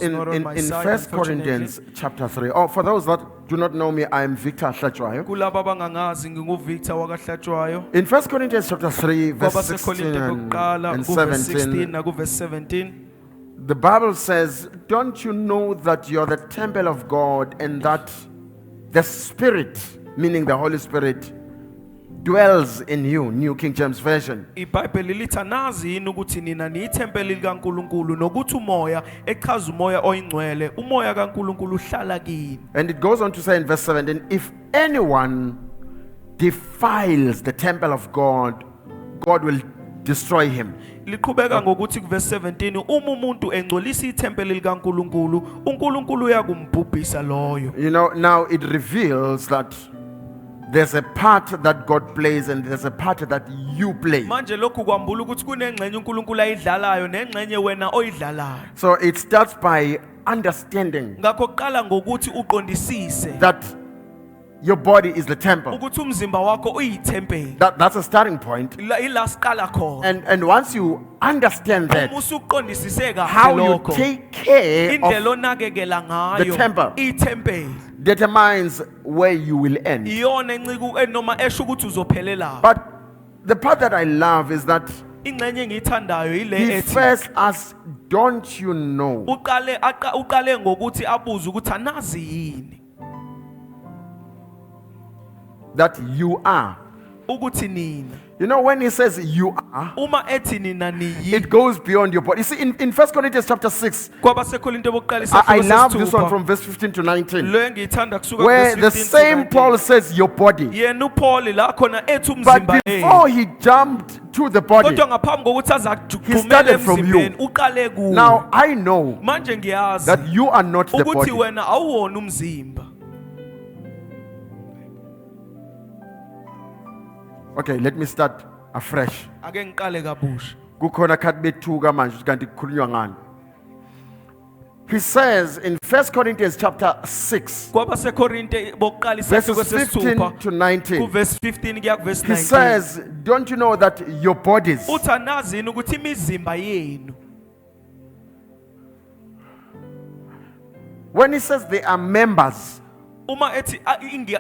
in 1 Corinthians chapter 3. Oh, for those that do not know me, I am Victor Hlatshwayo. Kulaba abangangazi nginguVictor wakaHlatshwayo. In 1 Corinthians chapter 3, verse Kwaba 16 seKorinte bokuqala and kuverse 16 17, nakuverse 17. the Bible says, don't you know that you're the temple of God and that the Spirit, meaning the Holy Spirit, dwells in you? New King James Version. iBhayibheli lithi anazi yini ukuthi nina niyithempeli likaNkuluNkulu nokuthi umoya echaza umoya oyingcwele umoya kaNkuluNkulu uhlala kini. And it goes on to say in verse 17, if anyone defiles the temple of God, God will destroy him. Liqhubeka ngokuthi kuverse 17 uma umuntu engcolisa ithempeli likaNkuluNkulu uNkuluNkulu uyakumbhubhisa loyo. You know, now it reveals that there's a part that God plays and there's a part that you play. Manje lokhu kwambula ukuthi kunengxenye uNkulunkulu ayidlalayo nengxenye wena oyidlalayo. So it starts by understanding Ngakho qala ngokuthi uqondisise that your body is the temple. ukuthi umzimba wakho uyithempeli. That's a starting point. Ila siqala khona. And once you understand that, Uma usuqondisise kahle how you lokho take care indlela of onakekela the ngayo temple ithempeli determines where you will end. iyona enciku enoma esho ukuthi uzophelela. But the part that I love is that Ingxenye engiyithandayo ile he ethi first asks, don't you know uqale ngokuthi abuze ukuthi anazi yini that you are? ukuthi nina You know, when he says you are, uma ethi nina niyi it goes beyond your body. You see, in 1 Corinthians chapter 6, kwabaseKorinte bokuqala I isahluko love this one sesithupha from verse 15 to 19, lo engiyithanda kusuka where the kuverse 15 same to Paul 19. says your body. Yena uPaul la khona ethi But umzimba before he jumped to the body, kodwa ngaphambi kokuthi aza He started kujumela from you. emzimbeni uqale kuwe. now I know Manje ngiyazi that you are not the ukuthi body. wena awuwona umzimba. Okay, let me start afresh. Ake ngiqale kabusha. Kukhona khathi bethuka manje kanti kukhulunywa ngani. He says in 1 Corinthians chapter 6, kwabaseKorinte bokuqala isahluko verses 15 sesithupha to 19, kuverse 15 kuya kuverse he 19 says, don't you know that your bodies, uthi anazi yini ukuthi imizimba yenu when he says they are members, uma ethi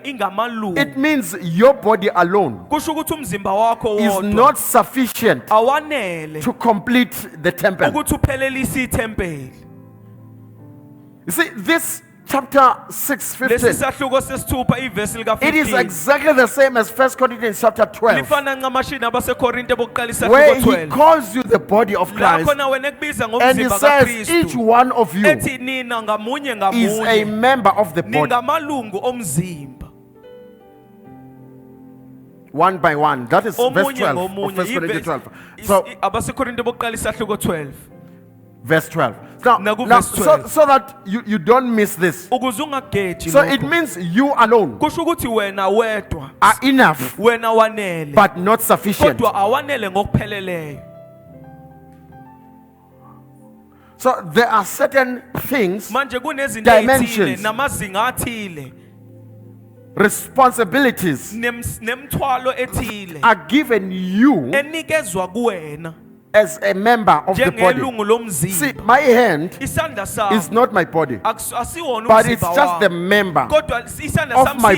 ingamalungu it means your body alone kusho ukuthi umzimba wakho is wodwa not sufficient awanele to complete the temple. ukuthi uphelelise ithempeli. You see, this chapter 6, Lesi 15, sahluko sesithupha iverse lika it is 15 exactly the same as 1 Corinthians chapter 12, lifana ncamashini abaseKorinte bokuqala where isahluko he 12 calls you the body of la Christ, khona wena kubiza and he ngomzimba says each kaKristu one of you ethi nina ngamunye is a ngamunye member of the body, ningamalungu omzimba one by one. That is verse omunye 12 of 1 ngomunye. Corinthians 12. So, abaseKorinte bokuqala isahluko 12 verse 12. Naku Now verse 12. so that you don't miss this. ukuze ungageji So it lokho. means you alone Kusho ukuthi wena wedwa are enough, wena wanele but not sufficient. kodwa awanele ngokupheleleyo. So there are certain things, Manje kunezinto ezithile dimensions, namazinga athile responsibilities nemthwalo ethile are given you enikezwa kuwena as a member of the body. njengelungu See, lomzimba. my hand Isandla is sami not my body, asiwona but it's umzimba just the wami. member. Kodwa isandla of sami my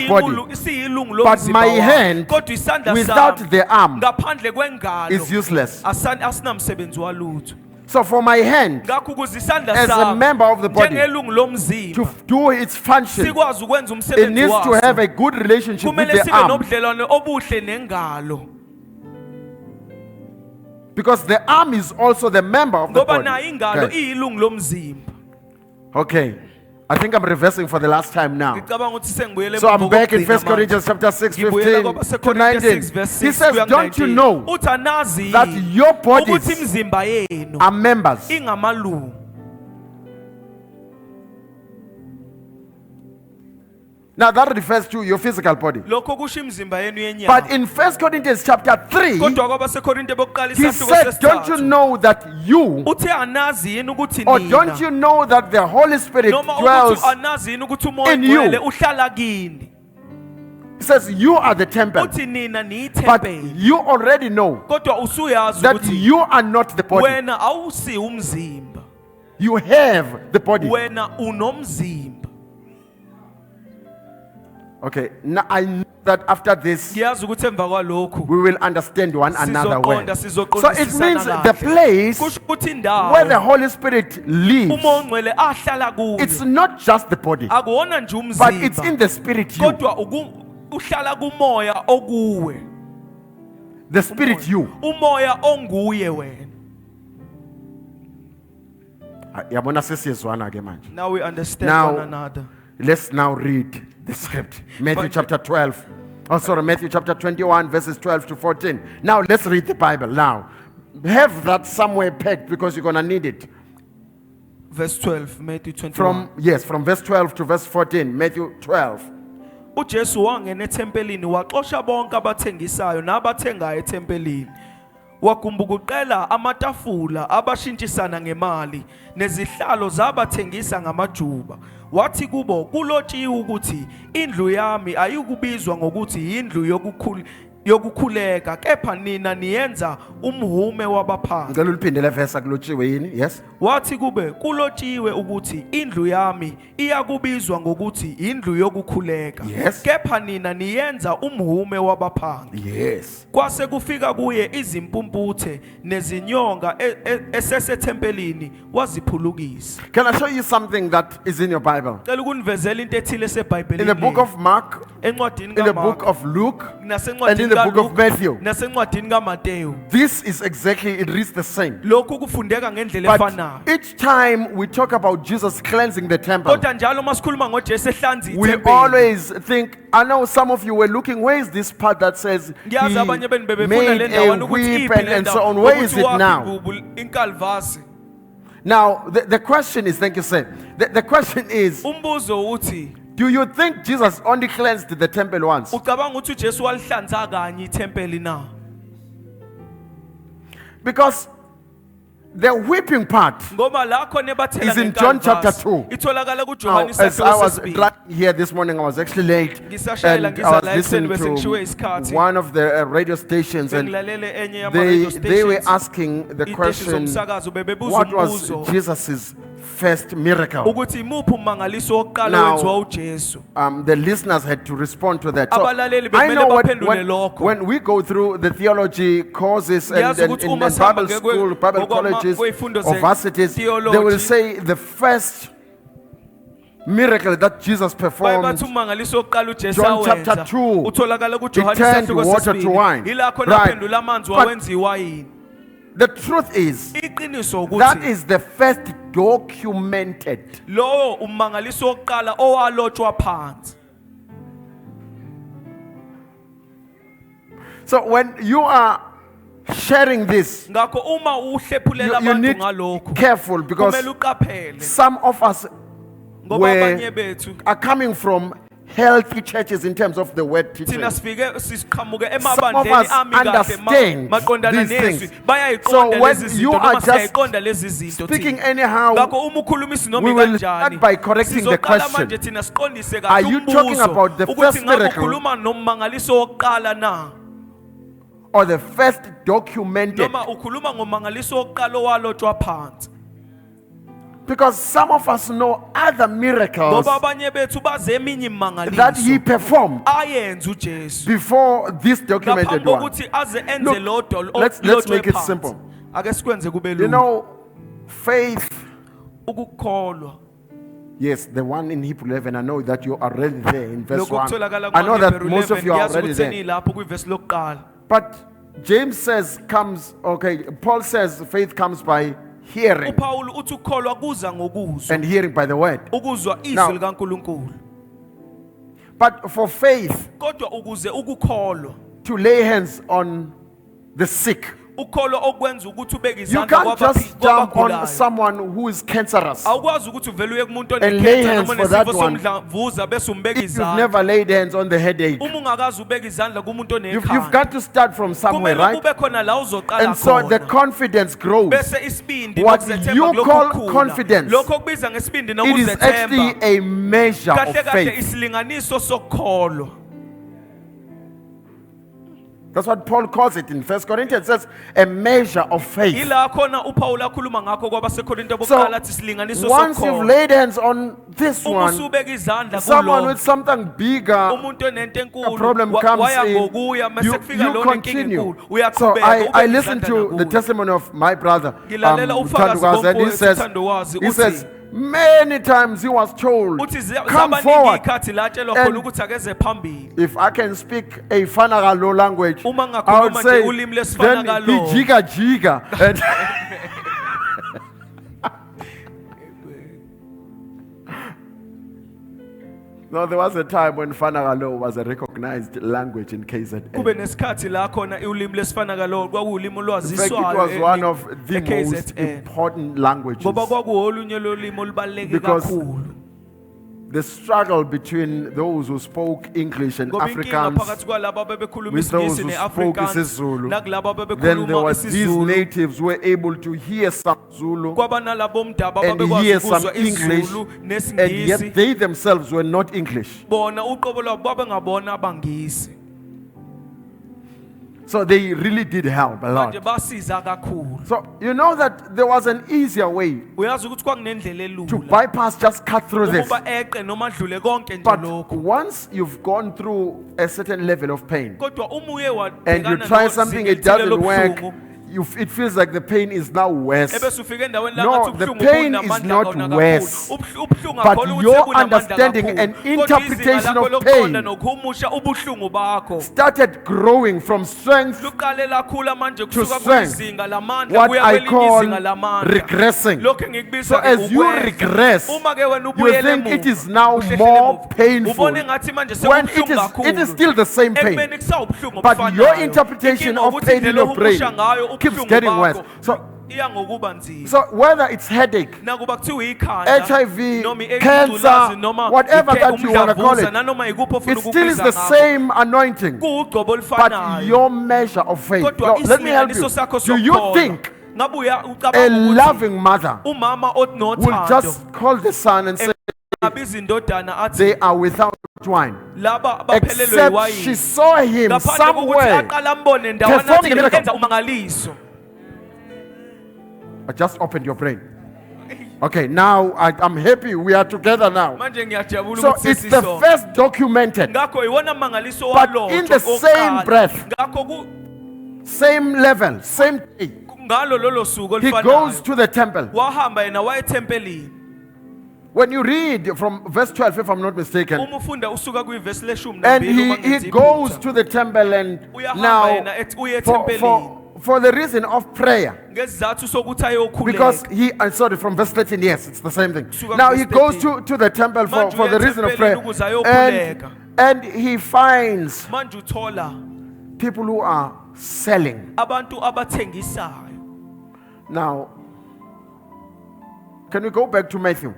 siyilungu But lomzimba my wami. hand Kodwa isandla without sami the arm ngaphandle kwengalo is useless. asinamsebenzi walutho. So for my hand, Ngakho ukuze isandla as a sami member of the body, njengelungu lomzimba to do its function, sikwazi ukwenza it umsebenzi needs to have waso a good relationship with kumele the sibe arm, nobudlelwane obuhle nengalo because the arm is also the member of the ngoba body. nayo ingalo Okay. iyilungu lomzimba. Okay. I think I'm reversing for the last time now. Ngicabanga ukuthi sengibuyele So I'm emva back in kokugcina 1 Corinthians chapter 6, Ngibuyela 15 to kwabaseKorinte 19. 6 verse He 6 says, kuya don't you 19. know Uthi anazi that your ukuthi bodies imizimba yenu are members? ingamalungu. Now that refers to your physical body. Lokho kusho imizimba yenu yenyama. But in 1 Corinthians chapter 3, Kodwa kwabaseKorinte bokuqala he isahluko said, don't you sesithathu know that you, uthi anazi yini ukuthi or don't you nina know that the Holy Spirit noma dwells? ukuthi anazi yini ukuthi umoya in you. ogcwele uhlala kini. He says, you are the temple. Uthi nina But niyithempeli you already know kodwa usuyazi that ukuthi you are not the body. wena awusi umzimba. You have the body. wena unomzimba. Okay, now I know that after this, Ngiyazi ukuthi emva kwalokhu we will understand one another well. sizoqonda So it means the place kusho ukuthi where the indawo Holy Spirit lives, umoya ongcwele ahlala it's kuyo not just the body, akuwona nje but it's in umzimba the spirit you. kodwa uhlala kumoya okuwe, The spirit you. umoya onguye wena. Yabona sesiyezwana ke manje. Now we understand Now- one another. Let's now read the script. Matthew chapter 12. Oh, sorry, Matthew chapter 21, verses 12 to 14. Now let's read the Bible. Now, have that somewhere pegged because you're going to need it. Verse 12, Matthew 21. From verse 12 to verse 14. Matthew 12. uJesu wangena ethempelini waxosha bonke abathengisayo nabathengayo ethempelini. Wakumbukuqela amatafula abashintshisana ngemali nezihlalo zabathengisa ngamajuba. Wathi kubo kulotshiwe ukuthi indlu yami ayikubizwa ngokuthi indlu yokukhuleka kepha nina niyenza umhume wabaphansi. Ngicela uliphindele verse akulotshiwe yini? Yes. Wathi kube kulotshiwe ukuthi indlu yami iyakubizwa ngokuthi indlu yokukhuleka Yes. kepha nina niyenza umhume wabaphansi. Yes. Kwase kufika kuye izimpumputhe nezinyonga esesethempelini waziphulukisa. Can I show you something that is in your Bible? Cela ukunivezela into ethile In eseBhayibhelini. the book of Mark, encwadini in the book kaMark of Luke, and in nasencwadini the book of kaLuke Matthew. nasencwadini kaMateyu. This is exactly, it reads the same. Lokhu kufundeka ngendlela But efanayo. each time we talk about Jesus cleansing the temple, Kodwa njalo masikhuluma ngoJesu ehlanza we ithempeli. always think, I know some of you were looking, where is this part that says he Ngiyazi abanye benu bebefuna made le a ndawana ukuthi whip iphi le and so ndawo, on. Where is ukuthi it waphi now? ingubo, inkalvasi. Now, the question is, thank you, sir. The question is, Umbuzo uthi do you think Jesus only cleansed the temple once? ucabanga ukuthi uJesu walihlanza kanye ithempeli na? Because the whipping part, Ngoba la khona ebathela Is in John chapter ngenkalvasi 2. itholakala now, kuJohane as I isahluko was sesibili. driving here this morning, I was actually late. Ngisashayela And I ngiza was la ekuseni bese listening ngishiwe to isikhathi. one of the radio stations, and Bengilalele enye yama-radio they were stations. asking the Iy'teshi question, zomsakazo bebebuza what was umbuzo Jesus' first miracle? ukuthi imuphi umangaliso wokuqala Now, wenziwa uJesu. The listeners had to respond to that. So Abalaleli I bekumele know baphendule lokho. when we go through the theology courses and, Ngiyazi and, ukuthi and, uma and sihamba Bible school, Bible colleges, kwey'fundo or varsities, they will ze-theology, say the first miracle that Jesus baye performed, bathi umangaliso wokuqala uJesu John chapter awenza 2, utholakala he kuJohane turned isahluko water to sesibili. wine. Yila khona Right. aphendula amanzi But- wawenza iwayini. the truth is, Iqiniso that ukuthi is the first documented. lowo umangaliso wokuqala owalotshwa phansi. So when you are sharing this, Ngakho uma uhlephulela you abantu need ngalokho careful, because kumele uqaphele some of us ngoba abanye bethu are coming from healthy churches in terms of the word teaching. thina sifike siqhamuke Some of emabandleni us ami kahle understand maqondana these nezwi things. bayayiqonda So when lezi you zinto are noma just siyayiqonda lezi zinto Speaking thina. anyhow, Ngakho uma ukhuluma isinomi we will kanjani start by correcting the sizoqala question. manje thina siqondise Are kahle you talking umbuzo about the ukuthi first ngabe miracle? ukhuluma nomangaliso wokuqala na or the first documented. noma ukhuluma ngomangaliso wokuqala owalotshwa phansi. Because some of us know other miracles Ngoba abanye bethu baze eminye that he imangaliso performed ayenza uJesu before this documented ngaphambi one. kokuthi aze enze Look, lodwa let's lotshwe make it phansi. simple. Ake sikwenze kube You lula. know, faith, Ukukholwa yes, the one in Hebrew 11, I know that you are already there in verse lokho 1. kutholakala I know that kuHebrew most of 11 you are ngiyazi already ukuthi there. senilapho kwivesi lokuqala. But James says, Paul says faith comes by hearing, uPaul uthi ukukholwa kuza ngokuzwa and hearing by the word. ukuzwa Now- izwi likaNkuluNkulu. But for faith Kodwa ukuze ukukholwa to lay hands on the sick, ukukholwa okwenza ukuthi ubeke you izandla can't just jump on kwabagulayo. someone who is cancerous Awukwazi ukuthi uvele uye kumuntu And lay onekhensa hands noma for that nesifo one. somdlavuza bese umbeka if you've izandla. never laid hands on the headache. Uma ungakazi ubeka izandla kumuntu You've onekhanda. got to start from somewhere, Kumele right? kube khona la uzoqala And so the khona. confidence grows. Bese isibindi What nokuzethemba you kulokhu call kukhula. confidence, Lokho okubiza ngesibindi It is actually nokuzethemba. a measure of Kahle kahle faith. isilinganiso sokukholwa. That's what Paul calls it in 1 Corinthians. It says a measure of faith. ila khona uPaul akhuluma ngakho kwabaseKorinte So bokuqala athi silinganiso once you've sokho laid hands on this uma one, usubeka izandla someone kulo with something bigger, umuntu onento enkulu problem comes waya in, ngokuya mase you kufika lona inkinga continue. enkulu So uyaqhubeka I listened to the testimony of my brother, Ngilalela ufakazi Thandukazi, and he bomfowethu says, uThandokazi, he uthi- says, many times he was told, uthi come zabaningi forward. ikhathi latshelwa And khona ukuthi akeze phambili If I can speak a Fanagalo language, Uma I would ngakhuluma nje say, ulimi then lesiFanagalo. he jiga. And no, there was a time when Fanagalo was a recognized language in KZN. kube nesikhathi la khona ulimi lesiFanakalo kwakuwulimi In fact, it olwaziswayo was one of the most eKZN. important languages. ngoba kwakuwolunye lolimi olubaluleke Because kakhulu the struggle between those who spoke English and ngoba inkinga Afrikaans, phakathi kwalabo ababekhuluma with those isingisi who spoke neAfrikaans isiZulu, nakulabo then there ababekhuluma was these isiZulu natives who were able to hear some Zulu kwaba nalabo mdaba and ababekwazi hear some ukuzwa English, isiZulu and nesingisi yet they themselves were not English. bona uqobo lwabo babengabona abangisi So they really did help a lot. manje basiza kakhulu So you know that there was an easier way uyazi ukuthi kwakunendlela to elula bypass, just cut through this. ukuba eqe noma adlule konke nje But lokho once you've gone through a certain level of pain kodwa uma uye and you wabhekana try something, it nezingithile doesn't work, lobuhlungu, it feels like the pain is now worse. ebese ufika endaweni la No, ngathi the ubuhlungu pain is bunamandla not kakhulu. worse. Ubuhlungu But akukho ukuthi your sebunamandla understanding kakhulu. and Kodwa izinga interpretation lakho of lokuqonda pain nokuhumusha ubuhlungu bakho started growing from strength luqale lakhula manje kusuka strength. kwizinga lamandla what kuya I kwelinye call izinga lamandla regressing. lokho engikubiza So as you regress, uma ke wena you ubuyele think it emuva, is now uhlehlele more emuva. painful ubone ngathi manje when sekubuhlungu it is kakhulu still the same pain. ekubeni kusawubuhlungu But obufanayo. your interpretation Inkinga of ukuthi pain in indlela your brain ohumusha ngayo keeps ubuhlungu getting worse. bakho So, iya ngokuba nzima so whether it's headache, nakuba kuthiwa ikhanda HIV, noma i-AIDS, cancer, ingculazi, noma whatever that you wanna call umdlavuza, it, nanoma ikuphi ofuna it still is ukukubiza the ngakho. same anointing. Kuwugcobo But olufanayo your measure of faith. kodwa Now, let me help isilinganiso sakho you. Do you sokukholwa think ngabe a ucabanga ukuthi loving mother umama will onothando just call the son and say abiza indodana athi they are without wine? laba baphelelwe Except iwayini she saw him ngaphandle kokuthi somewhere. aqala ambone ndawana performing a athi miracle. enza umangaliso I just opened your brain. Okay, now I'm happy we are together now. manje ngiyajabula So ukuthi it's the sesisonke first documented, ngakho iwona mangaliso But walotho in the same okokuqala. breath. ngakho same level, same day. ngalo lolo suku He goes olufanayo to the temple. wahamba yena waye ethempelini When you read from verse 12, if I'm not mistaken, uma ufunda usuka kwivesi leshumi and nambili uma he ngenzi goes iphutha. to the temple, and Uyahamba now yena uye for, ethempelini for the reason of prayer, ngesizathu sokuthi because ayokhuleka he, I'm sorry, from verse 13, yes, it's the same thing. Suka Now verse he goes 13. to the temple Manje for the uya reason of prayer, ethempelini ukuze ayokhuleka. and he finds manje uthola people who are selling. abantu abathengisayo Now, can we go back to Matthew?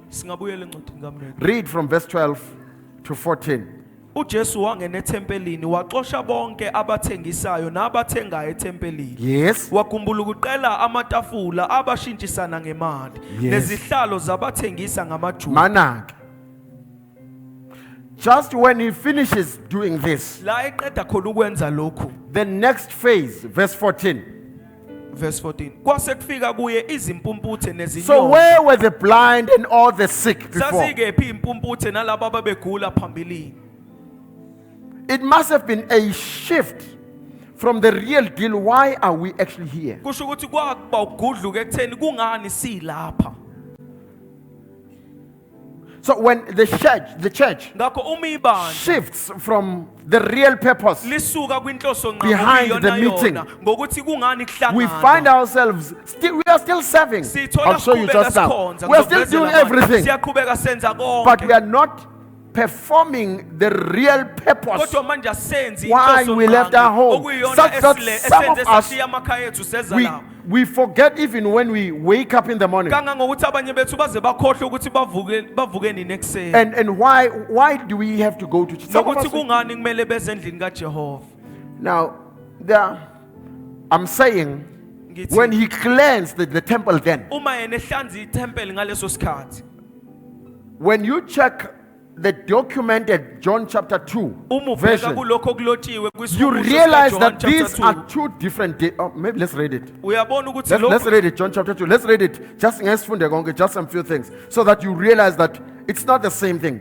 singabuyela encwadini kaMatthew Read from verse 12 to 14. uJesu wangena ethempelini waxosha bonke abathengisayo nabathengayo ethempelini Yes. wagumbula ukuqela amatafula abashintshisana ngemali Yes. nezihlalo zabathengisa ngamajuda Manak. Just when he finishes doing this, la eqeda khona ukwenza lokhu the next phase, verse 14. verse 14 kwase kufika kuye izimpumputhe So nezinyoni where were the blind and all the sick before? sasikephi impumputhe nalabo ababegula phambilini It must have been a shift from the real deal. Why are we actually here? kusho ukuthi kwakuba ugudluka ekutheni kungani silapha So when the church ngakho uma ibandla shifts from the real purpose, lisuka kwinhloso Behind the meeting, ngokuthi kungani we find ourselves we are still serving. I'll show you just now. We are still doing everything, siyaqhubeka senza but we konke are not performing the real purpose. kodwa manje asenzi Why inhloso we left our home. okuyiyona Such that some of esenze us, sashiya amakhaya ethu seza We, lapho we forget even when we wake up in the morning. kangangokuthi abanye bethu baze bakhohle ukuthi bavuke nini ekuseni And why do we have to go to church? Some of nokuthi us- kungani kumele beze endlini kaJehova Now, I'm saying, ngithi when he cleansed the temple then, uma yena ehlanza ithempeli ngaleso sikhathi when you check the documented John chapter 2 uma ubheka version, kulokho okulotshiwe you kwisifundiswa realize sikaJohn that chapter these 2. are two different dates. Oh, maybe let's read it. Uyabona ukuthi Let's lokho read it, John chapter 2. Let's read it. Just some few things. So that you realize that it's not the same thing.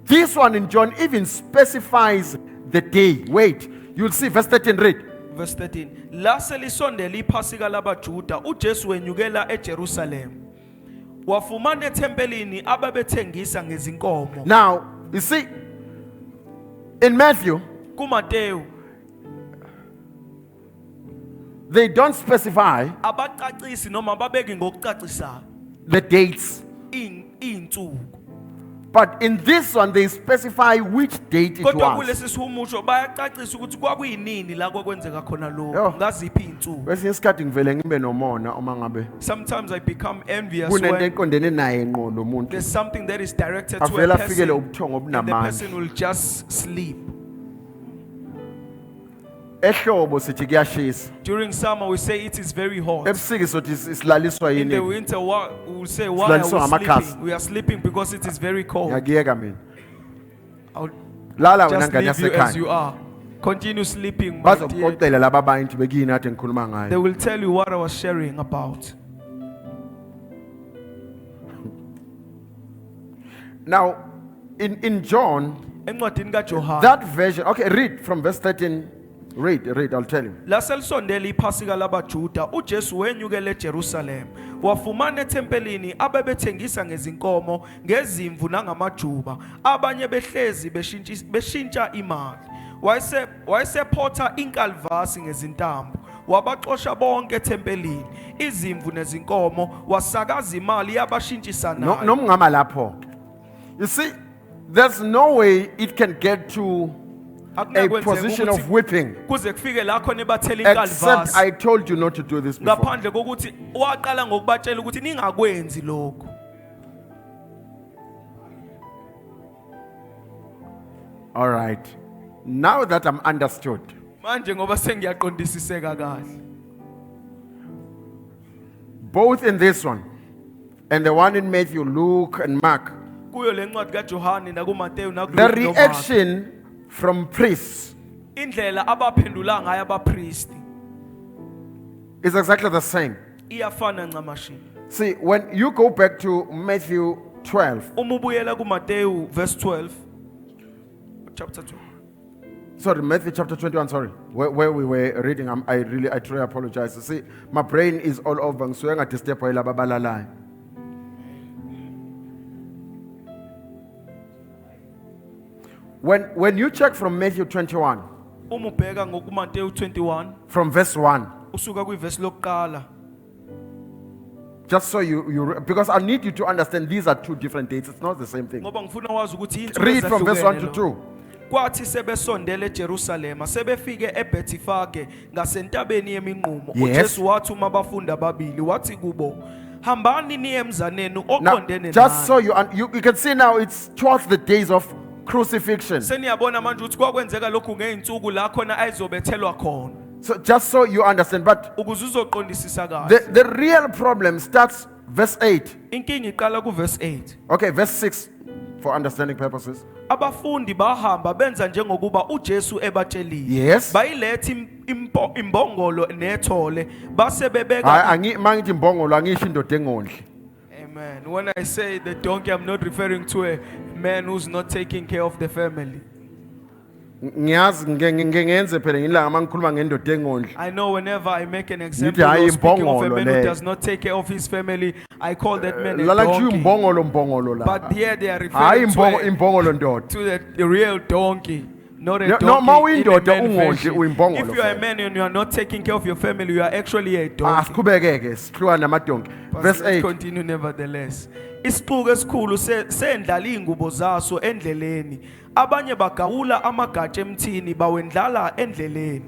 This one in John even specifies the day. Wait, you'll see verse 13, read. verse 13 la selisondela iphasika labaJuda uJesu wenyukela eJerusalem wafumana ethempelini ababethengisa ngezinkomo. Now, you see, in Matthew, kuMateyu they don't specify abacacisi noma babeki ngokucacisayo the dates. iy'nsuku, But in this one, they specify which date it kodwa was. kulesi sihumusho bayacacisa ukuthi kwakuyinini la kwakwenzeka khona Yo. lokho, ngaziphi iy'nsuku. Kwesinye isikhathi ngivele ngibe nomona uma ngabe Sometimes I become envious kunento when eqondene naye ngqo lo muntu. there's something that is directed to Avele a afikele person ubuthongo and the obunamandla. person will just sleep. Ehlobo sithi kuyashisa. During summer we say it is very hot. Ebusika sothi silaliswa In the yini? winter we will say why Silaliswa are we ngamakhasi. sleeping? We are sleeping because it is very cold. Ngiyakiyeka mina. I'll Lala wena just ngane leave you as yasekhaya. you are. Continue sleeping. My dear. Bazokuxoxela laba abantu bekuyini ade ngikhuluma They ngayo. will tell you what I was sharing about. Now, in John, Encwadini kaJohane that version, okay, read from verse 13. Read, I'll tell you. laselisondela iphasika labaJuda uJesu wenyukela eJerusalem wafumana ethempelini abebethengisa ngezinkomo ngezimvu nangamajuba abanye behlezi beshintsha imali wayesephotha inkalvasi ngezintambo wabaxosha bonke ethempelini izimvu nezinkomo wasakaza imali yabashintshisanayo. Noma ngama lapho. You see, there's no way it can get to a position of whipping, kuze kufike la khona ebathela except inkalvasi I told you not to do this before. ngaphandle kokuthi waqala ngokubatshela ukuthi ningakwenzi lokho. All right. Now that I'm understood, Manje ngoba sengiyaqondisiseka kahle. both in this one and the one in Matthew, Luke, and Mark, Kuyo le ncwadi kaJohane nakuMateyu the nakuLuke noMark, reaction from priests indlela abaphendula ngayo abapristi is exactly the same. iyafana ncamashi. See, when you go back to Matthew 12, Uma ubuyela kuMateyu verse 12 chapter 2. sorry, Matthew chapter 21, sorry, where we were reading, I truly apologize. You see, my brain is all over. So I'm disturb laba balalayo. When you check from Matthew 21, Uma ubheka ngokuMateyu 21 from verse 1, usuka kwiverse lokuqala, just so because I need you to understand these are two different dates. It's not the same thing. ngoba ngifuna wazi ukuthi insuku Read from verse 1 to ezahlukene 2. lo. Kwathi sebesondele eJerusalema sebefike eBhethifage ngasentabeni yeminqumo Yes. uJesu wathi uma abafundi ababili wathi kubo hambani niye emzaneni Now, oqondene just so naye. you can see now, it's towards the days of crucifixion. Seniyabona manje ukuthi kwakwenzeka lokhu ngeinsuku la khona ayizobethelwa khona So just so you understand, but ukuze uzoqondisisa kahle. the real problem starts verse 8. Inkinga iqala kuverse 8. Okay, verse 6 for understanding purposes. Abafundi bahamba benza njengokuba uJesu ebatshelile. Yes. Bayiletha imbongolo nethole base bebeka. Mangithi imbongolo angisho indoda engondli. Amen. When I say the donkey, I'm not referring to a man who's not taking care of the family. Ngiyazi ngenze phela ngilanga mangikhuluma ngendoda engondli. I know whenever I make an example hayi of speaking of a imbongolo man who le. does not take care of his family, I call that man a Lala ngisho donkey. imbongolo la. But here they are Hayi referring imbongolo ndoda. to the real donkey, not a No, donkey. no, ma in a uyindoda man ungondli, version. uyimbongolo If you are a vele. man and you are not taking care of your family, you are actually a donkey. Asiqhubekeke sihluka namadonki. But Verse let's 8. continue nevertheless. Isixuku esikhulu sendlala ingubo zaso endleleni. Abanye bagawula amagatsha emthini bawendlala endleleni.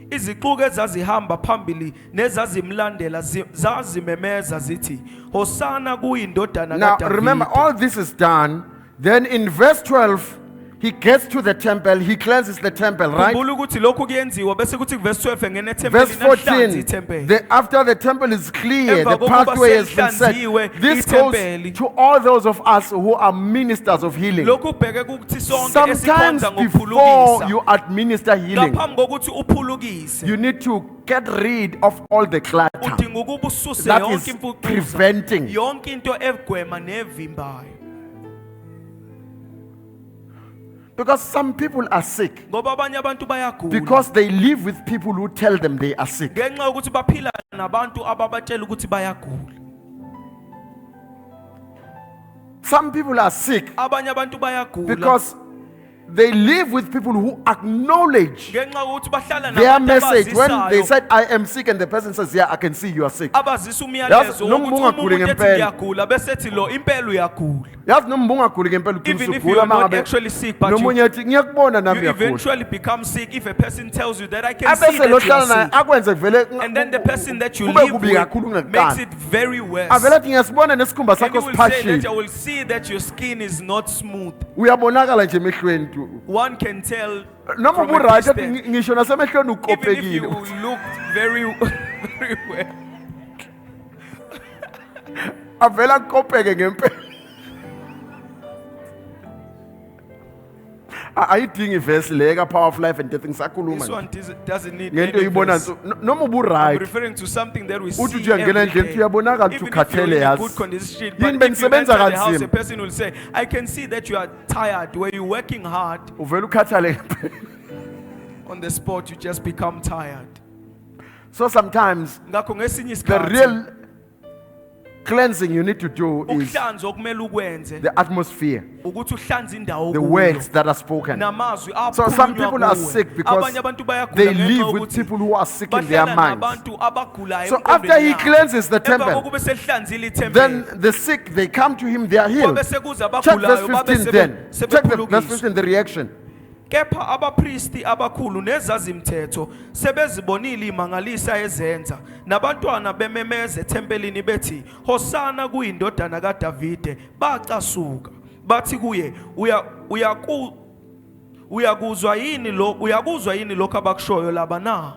Izixuku ezazihamba phambili nezazimlandela zazimemeza zithi Hosana kuyindodana Now kaDavide. remember, all this is done. Then in verse 12, He gets to the temple, he cleanses the temple, right? khumbula ukuthi lokhu kuyenziwa bese kuthi verse 12 engene Verse ethempelini ahlanze 14, ithempeli. after the temple is clear, Emva the kokuba pathway has been set. selihlanziwe This goes ithempeli. to all those of us who are ministers of healing. Lokhu ubheke ukuthi sonke Sometimes esikhonza before ngokuphulukisa you administer healing, ngaphambi kokuthi uphulukise you need to get rid of all the clutter udinga ukuba ususe that yonke is imfucuza preventing. yonke into egwema nevimbayo Because some people are sick ngoba abanye abantu bayagula because they live with people who tell them they are sick. ngenxa yokuthi baphila nabantu ababatshela ukuthi bayagula. Some people are sick Abanye abantu bayagula because they live with people who acknowledge ngenxa yokuthi bahlala their nabantu message. When they abazisayo said, I am sick, and the person says, yeah, I can see you are sick. abazisa umyalezo noma wokuthi ungaguli umuntu ethi ngempela. ngiyagula bese ethi lo impela uyagula. Yazi noma ungaguli ngempela uqinisa Even if you ugula are not mangabe actually sick but nomunye ethi ngiyakubona nami you ngiyagula. eventually become sick if a person tells you that I can see Abese that lo you are hlala naye sick. akwenze vele And then the person that you kube live kubi kakhulu with ngekuqala. makes it very worse. Avele athi ngiyasibona nesikhumba And sakho you will say that I siphashile. will see that your skin is not smooth. Uyabonakala nje emehlweni tu. One can tell Noma from a uburight athi distance, ngisho nasemehlweni even if you ukopekile. look very, very well. Avela kopeke ngempela. Ayidingi verse leka power of life and death ngisakhuluma. This one doesn't need Ngento any uyibona verse. noma I'm uburight. referring to something that we see Uthi uthi uyangena every endlini day. uyabonakala ukuthi Even if you're ukhathele in a yazi. good condition, Yini but if you benisebenza enter the house, kanzima. a person will say, I can see that you are tired, where you're working hard. Uvela ukhathale ngempela. On the spot, you just become tired. So sometimes Ngakho ngesinye the isikhathi, real cleansing you need to do is ukuhlanza okumele ukwenze the atmosphere, ukuthi uhlanze indawo the kuyo. words that are spoken. Namazwi So some aphulunywa people are kuwe. sick because Abanye abantu bayagula they ngenxa live with yokuthi people who are sick in their bahlala minds. nabantu abagulayo So emqondweni after he yabo. cleanses the Emva temple, kokuba sehlanzile ithempeli, then the sick, they come to him, they are healed. bese kuza Check verse abagulayo 15 then. Check the verse sebephulukiswa. 15, the reaction. Kepha abapristi abakhulu nezazimthetho sebezibonile imangalisa ezenza nabantwana bememeze ethempelini bethi Hosana kuyindodana kaDavide bacasuka bathi kuye uyakuzwa yini lokho abakushoyo laba na.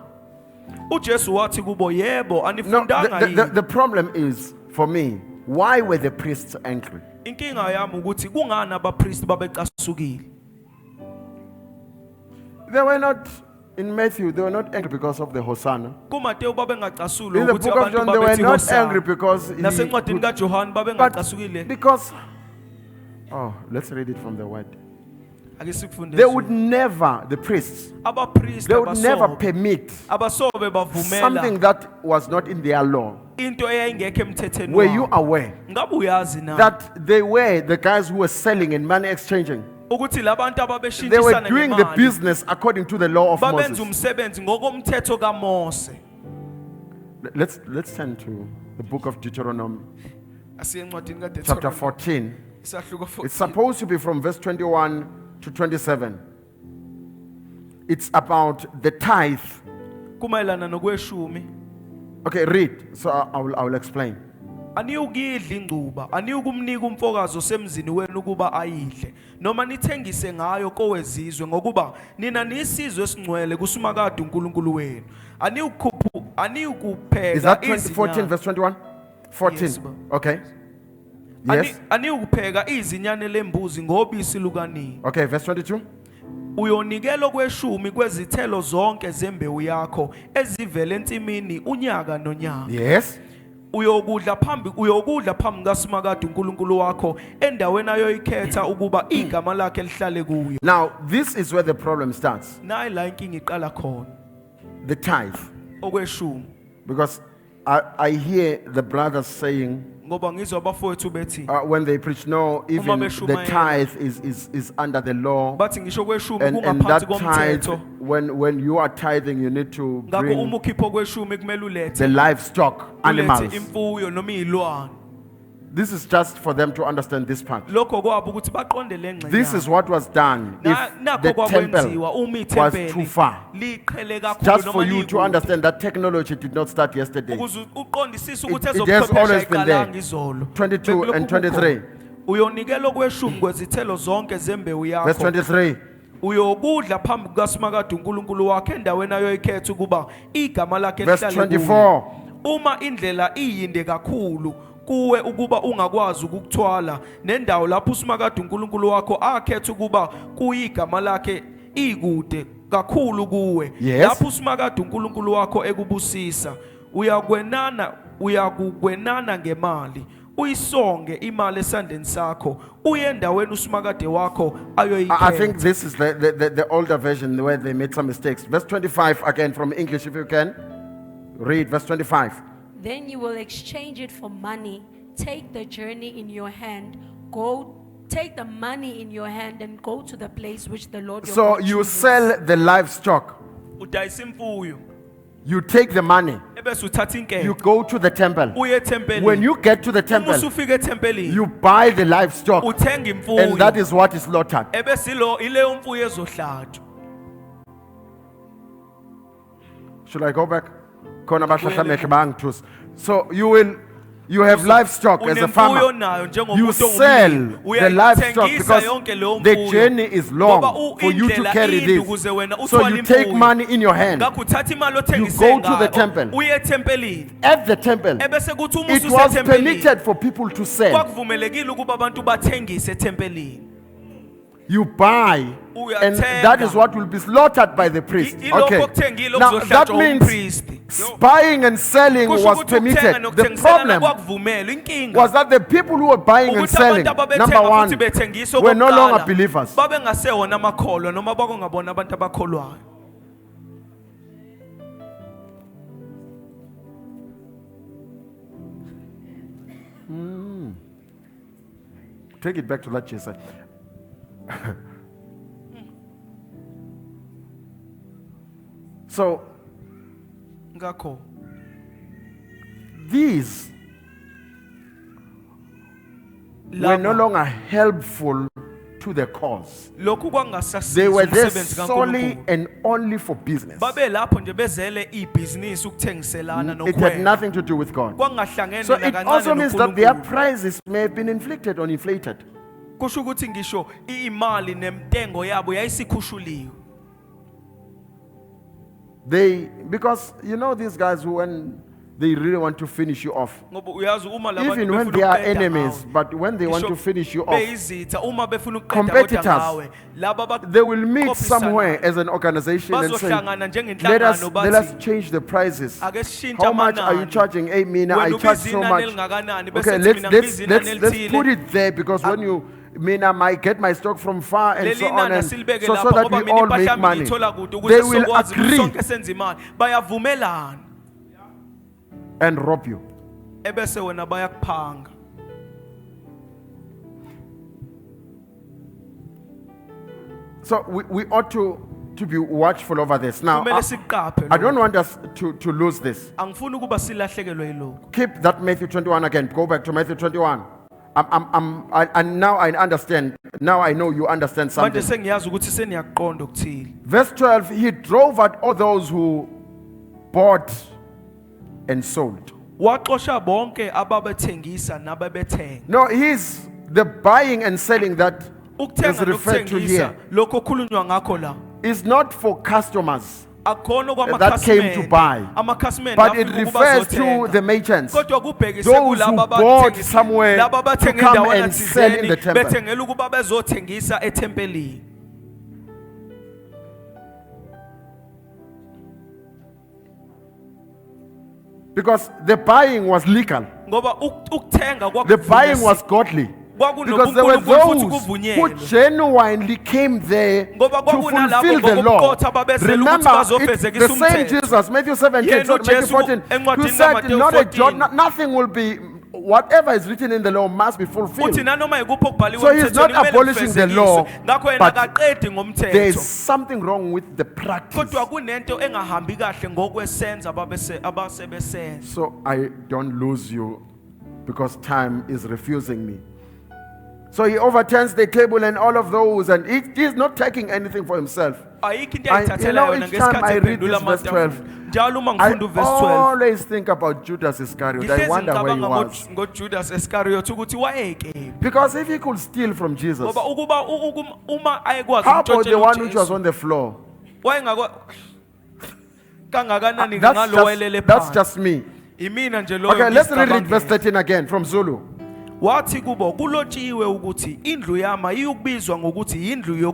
uJesu wathi kubo yebo No, anifundanga yini. the problem is, for me, why were the priests angry? Inkinga yami ukuthi kungani abapristi babecasukile. They were not, in Matthew, they were not angry because of the Hosanna. kuMateyu babengacasuli In the ukuthi book of abantu John, they were babethi not Hosana. angry because he Nasencwadini could- kaJohane but babengacasukile. because, oh, let's read it from the word. Ake sikufunde They Zulu. would never, the priests, Abapristi they would never abasobe permit abasobe something bavumela that was not in their law. into eyayingekho emthethweni Were you wabo. aware Ngabe uyazi na that they were the guys who were selling and money exchanging? ukuthi labantu They were ababeshintshisana doing the ngemali business according to the law of babenza Moses. umsebenzi ngokomthetho kaMose. Let's turn to the book of Deuteronomy, Asiye encwadini chapter kaDuteronomy 14. isahluko It's 14. supposed to be from verse 21 to 27. It's about the tithe. Kumayelana nokweshumi. Okay, read. So I will explain. Aniyukidla ingcuba, aniyukumnika umfokazi osemzini wenu ukuba ayidle, noma nithengise ngayo kowezizwe ngokuba nina nisizwe esingcwele kusumakade uNkulunkulu wenu. Is Aniyukupheka that 14 verse 21? 14. Yes, bro. Okay. Yes. Aniyukupheka izinyane lembuzi ngobisi lukanini. Okay, verse 22. Uyonikela kweshumi kwezithelo zonke zembewu yakho ezivela ensimini unyaka nonyaka. Yes. Uyokudla phambi kaSimakade uNkulunkulu wakho endaweni ayoyikhetha ukuba igama lakhe lihlale kuyo. Now, this is where the problem starts. Nayi la inkinga iqala khona. The tithe. Okweshumi. Because I hear the brothers saying, Ngoba ngizwa abafowethu bethi when they preach, no, even the beshumayela. tithe is under the law. bathi ngisho kweshumi And kungaphansi that tithe, komthetho. when you are tithing, you need to Ngakho bring uma ukhipho kweshumi kumele ulethe the livestock, animals. imfuyo noma izilwane. This is just for them to understand this part. Lokho kwabo ukuthi baqonde lengxenye. This is what was done if nakho the temple kwakwenziwa uma was too ithempeli far. liqhele kakhulu Just for noma you to likude. understand that technology did not start yesterday. Ukuze uqondisise ukuthi It has always been there. ezobuchwepheshe izolo. 22 and 23. uyonikela okweshumi kwezithelo zonke zembewu Verse yakho 23. uyokudla phambi kukaSimakade uNkulunkulu wakhe endaweni ayoyikhetha ukuba igama lakhe Verse lihlale kuyo. 24. Uma indlela iyinde kakhulu kuwe ukuba ungakwazi ukukuthwala nendawo lapho uSimakade uNkulunkulu wakho akhetha ukuba kuyigama lakhe ikude kakhulu kuwe, Yes. lapho uSimakade uNkulunkulu wakho ekubusisa uyakugwenana ngemali uyisonge imali esandleni sakho uye endaweni uSimakade wakho I think ayoyikhetha. this is the older version where they made some mistakes. Verse 25 again from English, if you can. Read verse 25. Then you will exchange it for money. Take the journey in your hand. Take the money in your hand and go to the place which the Lord your So God you chooses. sell the livestock, Udayisa imfuyo you take the money, ebese uthatha you inkemba go to the temple. uye ethempelini. When you get to the Uma temple, usufika ethempelini you buy the livestock, uthenga and that imfuyo is what is slaughtered. ebese ileyo mfuyo ezohlatshwa. Should I go back? Khona abahlahlamehlo bangithusa. So you have livestock as a Unemfuyo farmer. nayo njengomuntu You sell ongumlimi. the livestock Uyayithengisa yonke because leyo the mfuyo. journey is Ngoba long for you to indlela carry inde this. ukuze wena So uthwale you take imfuyo. money in your hand. Ngakho uthatha imali You othengise go to the ngayo, temple. uye ethempelini. At the temple, Ebese kuthi uma it was ususethempelini permitted for people to sell. kwakuvumelekile ukuba abantu bathengise ethempelini. You buy, and Uyathenga. that is what will be slaughtered by the priest. Ilokho Okay. okuthengile Now that okuzohlatshwa means umpristi. buying and selling Kusho was ukuthi ukuthenga permitted. The nokuthengiselana problem kwakuvumelwe. Inkinga was that the people who were buying and ukuthi selling, abantu ababethenga number one, futhi bethengisa were no okokuqala, longer believers. babengasewona amakholwa noma bakungabona abantu abakholwayo. Take it back to that Jesus. So Ngakho these were no laba longer helpful to the cause. lokhu They kwangasasiza were there umsebenzi solely kaNkulunkulu. and only for business. Babe lapho nje bezele ibhizinisi ukuthengiselana It had nokhwela. nothing to do with God. Kwangahlangene So it nakancane also means that their noNkulunkulu. prices may have been inflicted or inflated. Kusho ukuthi ngisho imali nemtengo yabo yayisikhushulile. Because you know these guys who, when they really want to finish you off, Ngoba uyazi uma labantu even when befuna they are ukuqeda enemies, ngawe, but when they want ngisho to finish you off, beyizitha uma befuna ukuqeda competitors, kodwa ngawe laba they will meet bakophisana. somewhere as an organization and say, Bazohlangana let us njengenhlangano change the prices. ake sishintshe How much are you amanani. charging? Hey, Mina, I Wena charge ubiza so inani much. elingakanani bese Okay, uthi let's mina let's ngibiza let's inani let's elithile. put it there because when you Mina might get my stock from far and so Leli on, nani and asilibeke so lapha that ngoba we mina all impahla make yami money. ngiyithola kude They ukuze will sizokwazi agree sonke senze imali. Bayavumelana and rob you. ebese wena bayakuphanga. So we ought to be watchful over this. Now, Kumele siqaphe I don't lokho. want us to lose this. Angifuni ukuba silahlekelwe yilokho. Keep that Matthew 21 again. Go back to Matthew 21. And now I understand. Now I know you understand Manje something. sengiyazi ukuthi seniyaqonda okuthile. Verse 12, he drove out all those who bought and sold. Waxosha bonke ababethengisa nababethenga. No, he's the buying and selling that is Ukuthenga referred to nokuthengisa here lokho khulunywa ngakho la. is not for customers, Akukhona that came to buy, Amakhasimende but it afika ukuba refers to bazothenga. the merchants. Kodwa kubhekise Those who kulabo bought abathengisa somewhere labo to abathenga come endaweni and sell in the thizeni temple. bethengela ukuba bezothengisa ethempelini. Because the buying was legal, Ngoba ukuthenga the buying was godly. Because there were those who genuinely came there to fulfill the law. Remember, the same Jesus, Matthew 17, so Matthew 14, who said, nothing will be, whatever is written in the law must be fulfilled. So he's not abolishing the law, but there is something wrong with the practice. kodwa kunento engahambi kahle ngokwesenza abasebesenza. So I don't lose you because time is refusing me. So he overturns the table and all of those, and he's not taking anything for himself. ayikho into I- ayithathela you know, yona each time ngesikhathi I read ephendula this verse amatafula 12, njalo uma I ngifunda uverse 12 always think about Judas Iscariot. I ngihlezi wonder where he ngicabanga was. ngoJudas Iscariot ukuthi wayeke Because if he could steal from Jesus, ngoba ukuba uma ayekwazi how about the one which was uJesu on the floor? wayengakwa kangakanani ngalo welele That's phansi just me. imina nje loyo Okay, let's read ngisicabangela. verse 13 again from Zulu. wathi kubo kulotshiwe ukuthi indlu yami iyukubizwa ngokuthi indlu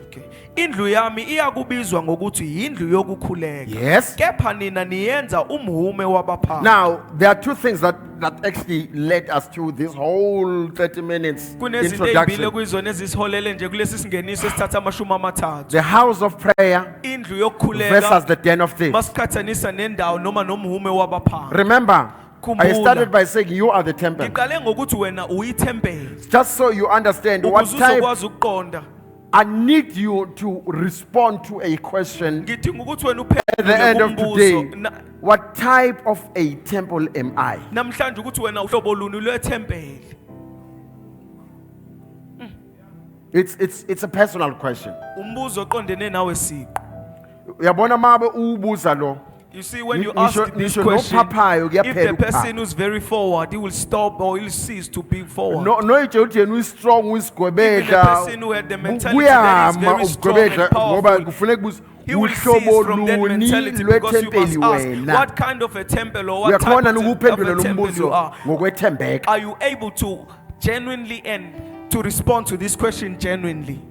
okay. Indlu yami iyakubizwa ngokuthi indlu yokukhuleka Yes. kepha nina niyenza umhume wabaphansi. Now, there are two things that actually led us to this whole 30 minutes kunezinto ezibili introduction. kuyizona ezisiholele nje kulesi singeniso esithatha amashumi amathathu. The house of prayer Indlu versus yokukhuleka the den of thieves. masiqhathanisa nendawo noma nomhume wabaphansi. Remember, I Khumbula. started by saying you are the temple. Ngiqale ngokuthi wena uyithempeli Just so you understand what ukuze type, uzokwazi ukuqonda. I need you to respond to a question Ngidinga ukuthi wena at the end of uphendule today. kumbuzo. What type of a temple am I? Namhlanje ukuthi wena uhlobo luni lwethempeli. It's a personal question. Umbuzo oqondene nawe siqo. Uyabona mabe ubuza lo. You see, when you Nisho- ask this nisho question, nophapayo if kuyaphela the person ukuphapha. who's very forward, he will stop or he'll cease to be forward. No ije uthi yena ustrong Even the uyisigwebedla. person who had the mentality that is Kuyama very strong and ukugwebedla ngoba powerful, kufuneka kubuza he will cease uhlobo from that luni mentality because you must lwethempeli ask wena. what kind of a temple or what type Uyakhona of ukuphendula a lo temple you mbuzo are. ngokwethembeka. Are you able to genuinely and to respond to this question genuinely?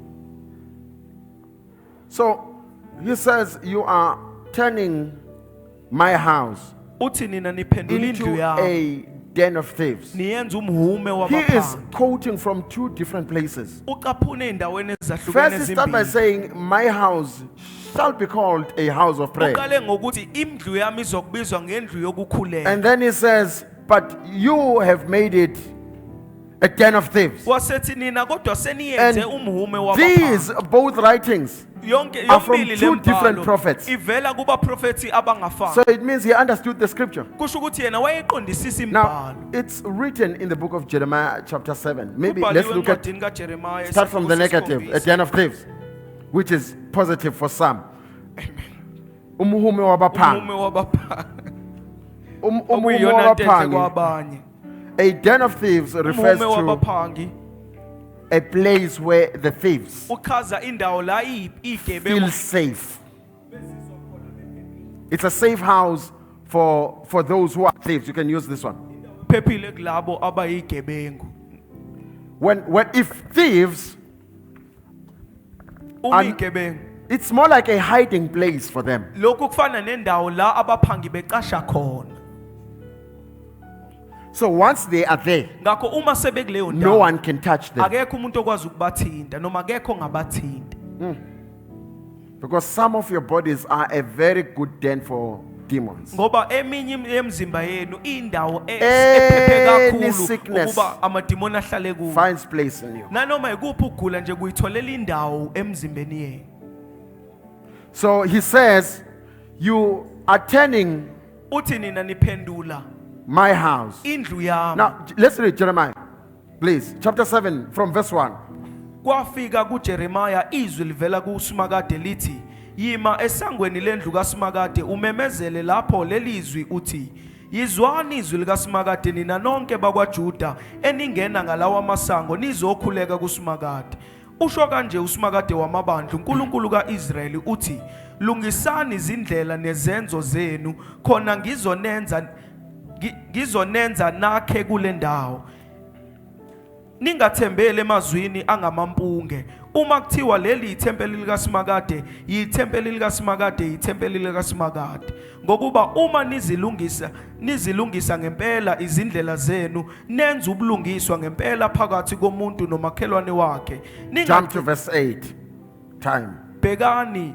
So he says you are turning my house Uthi nina niphendula indlu into yami a den of thieves. niyenza umhume He is wabaphangi. quoting from two different places. Ucaphune endaweni ezahlukene First, he starts by ezimbili. saying, my house shall be called a house of prayer. Uqale ngokuthi indlu yami izokubizwa ngendlu yokukhuleka. And then he says, but you have made it a den of thieves. Wasethi nina kodwa seniyenze And umhume these wabaphangi. both writings Yonke are from yombili two different lembhalo prophets. ivela kubaprofethi abangafani. So it means he understood the scripture. Kusho ukuthi yena wayeqondisisa Now, imbhalo. it's written in the book of Jeremiah, chapter 7. Maybe let's Kubhaliwe look at, encwadini kaJeremiah start from the negative, a esikhulu den of thieves, which is positive for some. Umuhume wabaphangi. umhume wabaphangi. Umuhume Okuyiyona ntethe wabaphangi. kwabanye. A den of thieves refers Umhume to wabaphangi a place where the thieves uchaza indawo la feel igebengu safe. It's a safe house for those who are thieves. You can use this one. phephile kulabo abayigebengu. When if thieves, Uyigebengu. it's more like a hiding place for them. Lokhu kufana nendawo la abaphangi beqasha khona. So once they are there, Ngakho uma sebekuleyo no ndawo one can touch them. akekho umuntu okwazi ukubathinta noma akekho ngabathinta. Because some of your bodies are a very good den for demons. Ngoba eminye yemzimba yenu indawo Any ephephe kakhulu sickness ukuba amadimoni ahlale kuyo. Finds place in you. Nanoma ikuphi ukugula nje kuyitholela indawo emzimbeni yenu. So he says, you are turning Uthi nina niphendula my house. indlu yami. Now, let's read Jeremiah, please. Chapter 7, from verse 1. Kwafika kuJeremiah izwi livela kuSimakade lithi yima esangweni lendlu kaSimakade umemezele lapho lelizwi uthi yizwani izwi likaSimakade nina nonke bakwaJuda eningena ngalawa amasango nizokhuleka kuSimakade. Usho kanje uSimakade wamabandla uNkulunkulu kaIsrayeli uthi lungisani izindlela nezenzo zenu khona ngizonenza nakhe kule ndawo. Ningathembele emazwini angamampunge. Uma kuthiwa leli ithempeli likaSimakade, yithempeli likaSimakade, yithempeli likaSimakade. Ngokuba uma nizilungisa ngempela izindlela zenu, nenza ubulungiswa ngempela phakathi komuntu nomakhelwane wakhe. Jump to verse 8. Time. Bhekani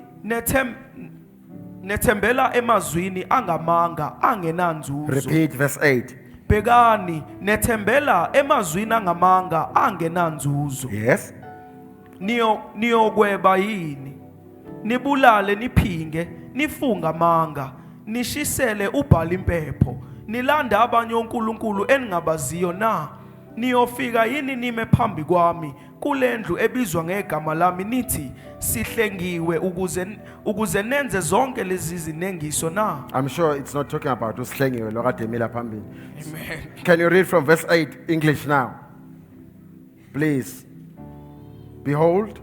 nethembela emazwini angamanga angenanzuzo. Repeat verse 8. Bhekani nethembela emazwini angamanga angenanzuzo. Yes. Niyokweba yini nibulale niphinge nifunga amanga nishisele ubhala impepho nilanda abanye onkulunkulu eningabaziyo na niyofika yini nime phambi kwami kulendlu ebizwa ngegama lami nithi sihlengiwe ukuze nenze zonke lezi zinengiso na? I'm sure it's not talking about usihlengiwe lo kade emila phambili. Amen. Can you read from verse 8 English now? Please. Behold,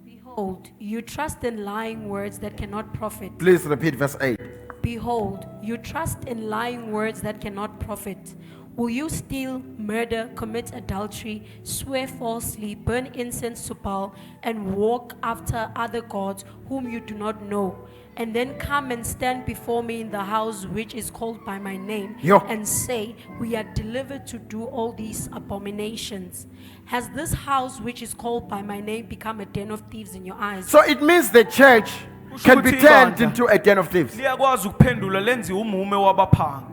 Behold, you trust in lying words that cannot profit. please repeat verse 8. Behold, you trust in lying words that cannot profit. Will you steal, murder, commit adultery, swear falsely, burn incense to Baal, and walk after other gods whom you do not know, and then come and stand before me in the house which is called by my name, Yo. and say, we are delivered to do all these abominations? Has this house which is called by my name become a den of thieves in your eyes? So it means the church can be Ushukuthi turned ibandla into a den of thieves. liyakwazi ukuphendula lenziwe umume wabaphangi.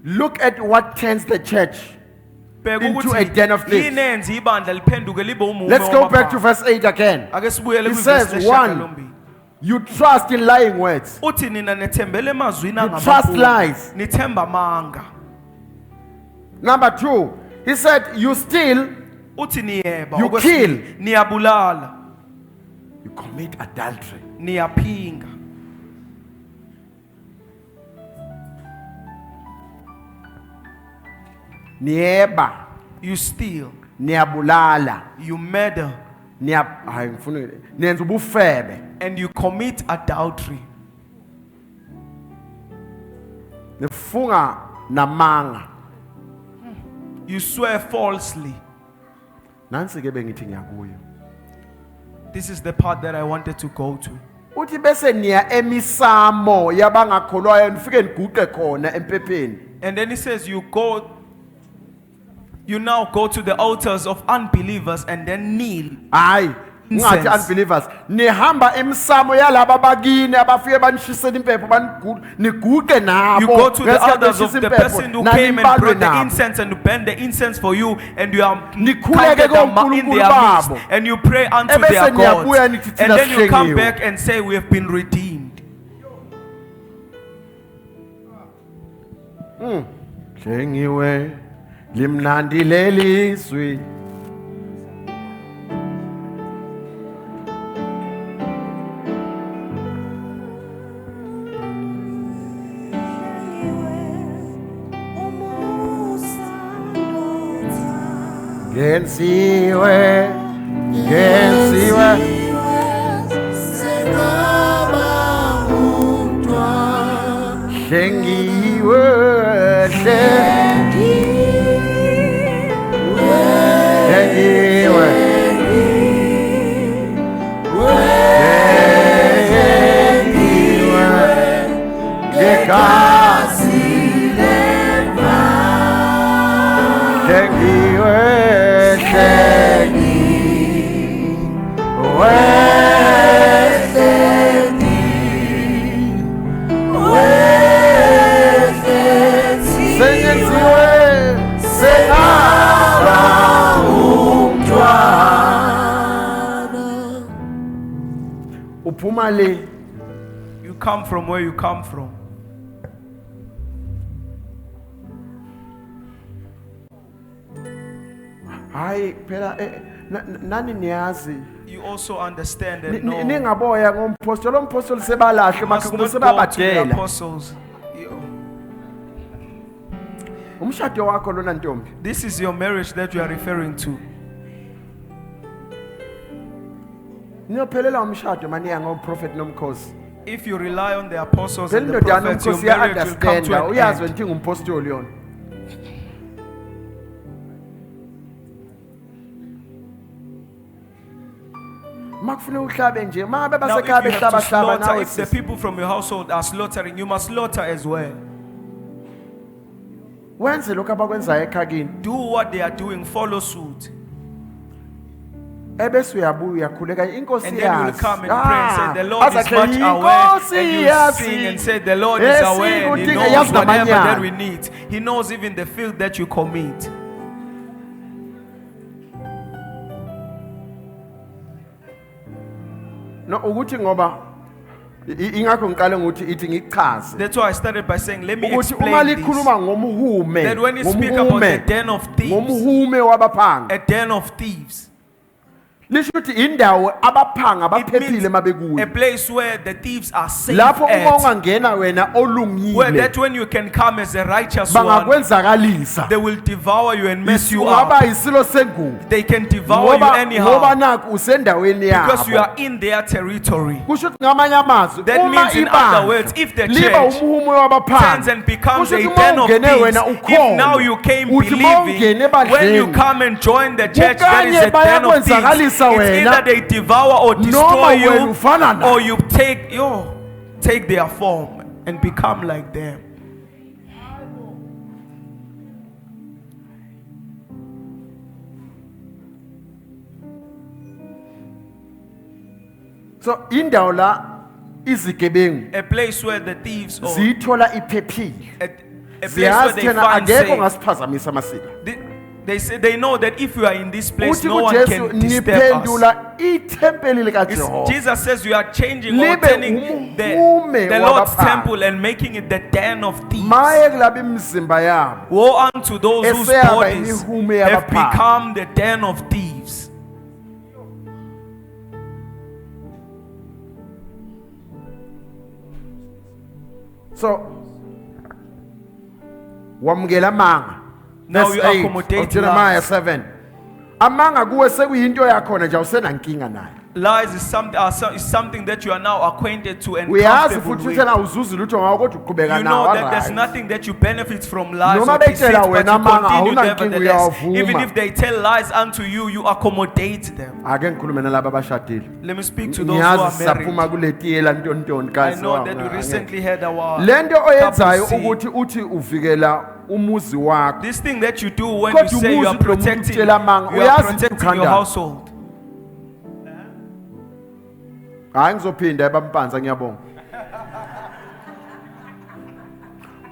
Look at what turns the church. Bheka Into ukuthi a den of thieves. yini enza ibandla liphenduke libe umume Let's go back to wabaphangi. verse 8 again. Ake sibuyele It kwivesi says, one, lesishiyagalombili. you trust in lying words. Uthi nina nethembele emazwini You trust angamaphupho. lies. Nithemba amanga. Number 2, he said, you steal, Uthi niyeba. You Okwesibili, niyabulala. you commit adultery. Niyaphinga. Nieba, You steal. niyabulala, You murder. hayi ngifuna nenza ubufebe, And you commit adultery. nifunga namanga. You swear falsely. Nansi ke bengithi ngiyakuyo. This is the part that I wanted to go to. Uthi bese niya emisamo yabangakholwayo nifike niguqe khona empepheni. And then he says, you now go to the altars of unbelievers and then kneel. Hayi, ngathi Incense. unbelievers. Nihamba emisamo yalaba bakini abafike banishisela impepho niguqe nabo. You go to the Ngesikhathi altars of beshisa the impepho, person who nani came and nibalwe brought the nabo. incense and burned the incense for you, and you are Nikhuleke counted in koNkulunkulu their midst, babo. and you pray unto Ebese their niyabuya gods. nithi And thina then you come sihlengiwe. back and say, we have been redeemed. Hlengiwe limnandi leliswi. Ngensiwe, ngensiwe. Hlengiwe, hlengiwe. Hlengiwe, ngegazi hlengiwe, hlengiwe, sengenziwe, sengaba umntwana. Uphuma le. You come from where you come from. Hayi phela nani niyazi You also understand and know. ningaboya ngompostoli ompostoli sebalahle You must makhe not go to the sebabadela apostles. umshado wakho lona ntombi This is your marriage that you are referring to. niyophelela umshado maniya ngomprofeti nomkhosi If you rely on the apostles and the lendodana prophets, your umkhosi marriage will come to iya-understanda an uyazi end. wena ukuthi ngumpostoli yona makufuna uhlabe nje mabe Now, if basekhaya you have to behlabahlaba slaughter, nawe if the sisi. people from your household are slaughtering, you must slaughter as well. wenze lokhu abakwenzayo ekhakini Do what they are doing, follow suit. ebese uyabuya uyakhuleka inkosi And then you will yazi come and pray and say, the Lord is azahle, much aware. "Inkosi And you yazi." sing and say, the Lord is Yes, aware and He udinga knows yazi whatever namanyana. that we need. He knows even the field that you commit. no ukuthi ngoba Ingakho ngiqale ngokuthi ithi ngichaze That's why I started by saying, let me ukuthi uma explain this. likhuluma ngomhume, That when you speak about the den of thieves, ngomhume wabaphanga, a den of thieves, lisho ukuthi indawo abaphanga it baphephile means a mabekuyo. place where the thieves are safe Lapho uma at. ungangena wena Where olungile, that when you can come as a righteous one, bangakwenzakalisa. they will devour you and mess you Ungaba up. isilo sengubo. They can devour you Ngoba anyhow nakho usendaweni because you yabo. are in their territory. Kusho ukuthi ngamanye amazwi That uma means, in other words, if the liba church umuhume turns wabaphanga, and becomes kusho a ukuthi den uma of ungene thieves, wena if now you ukholwa, came uthi uma believing, ungene when you ebadleni, come and join the church that is Kukanye a den of thieves, bayakwenzakalisa it's wena, either they devour or destroy noma wena you, ufana nabo. or you take their form and become like them. So indawo la izigebengu A place where the thieves or zithola iphephile. a place where Ziyazi they thena find akekho safe. ngasiphazamisa amasiko. They say they know that if you are in this place, Uthi no one kuJesu can disturb us. niphendula ithempeli lika It's- Jehova. Jesus says you are changing or Libe turning umuhume the Lord's wabaphanga. temple and making it the den of thieves. Maye kulaba imizimba yabo. Woe unto those whose Eseyaba bodies imihume have yabaphanga. become the den of thieves. So wamukela amanga. Now Verse you 8 accommodate of Jeremiah lies. 7. Amanga kuwe sekuyinto yakhona nje awusenankinga nayo. Lies is something that you are now acquainted to and Uyazi comfortable futhi with. uthena awuzuzi lutho ngawo kodwa uqhubeka You nawo. know that there's alright. nothing that you benefit from lies Noma or deceit, betshela but wena you amanga, continue awunankinga, nevertheless. uyawavuma. Even if they tell lies unto you, you accommodate them. Ake ngikhulume nalabo abashadile. Let me speak to those who Ngiyazi are sisaphuma married. kuletiyela ntontoni I guys. know that we recently had our Lento oyenzayo couple ukuthi uthi uvikela umuzi wakho. this thing that you do when you Kodwa say you are umuzi lo muntu protecting, utshela amanga, you are uyazi protecting your ukhanda. household. Hayi ngizophinda ebampanza ngiyabonga.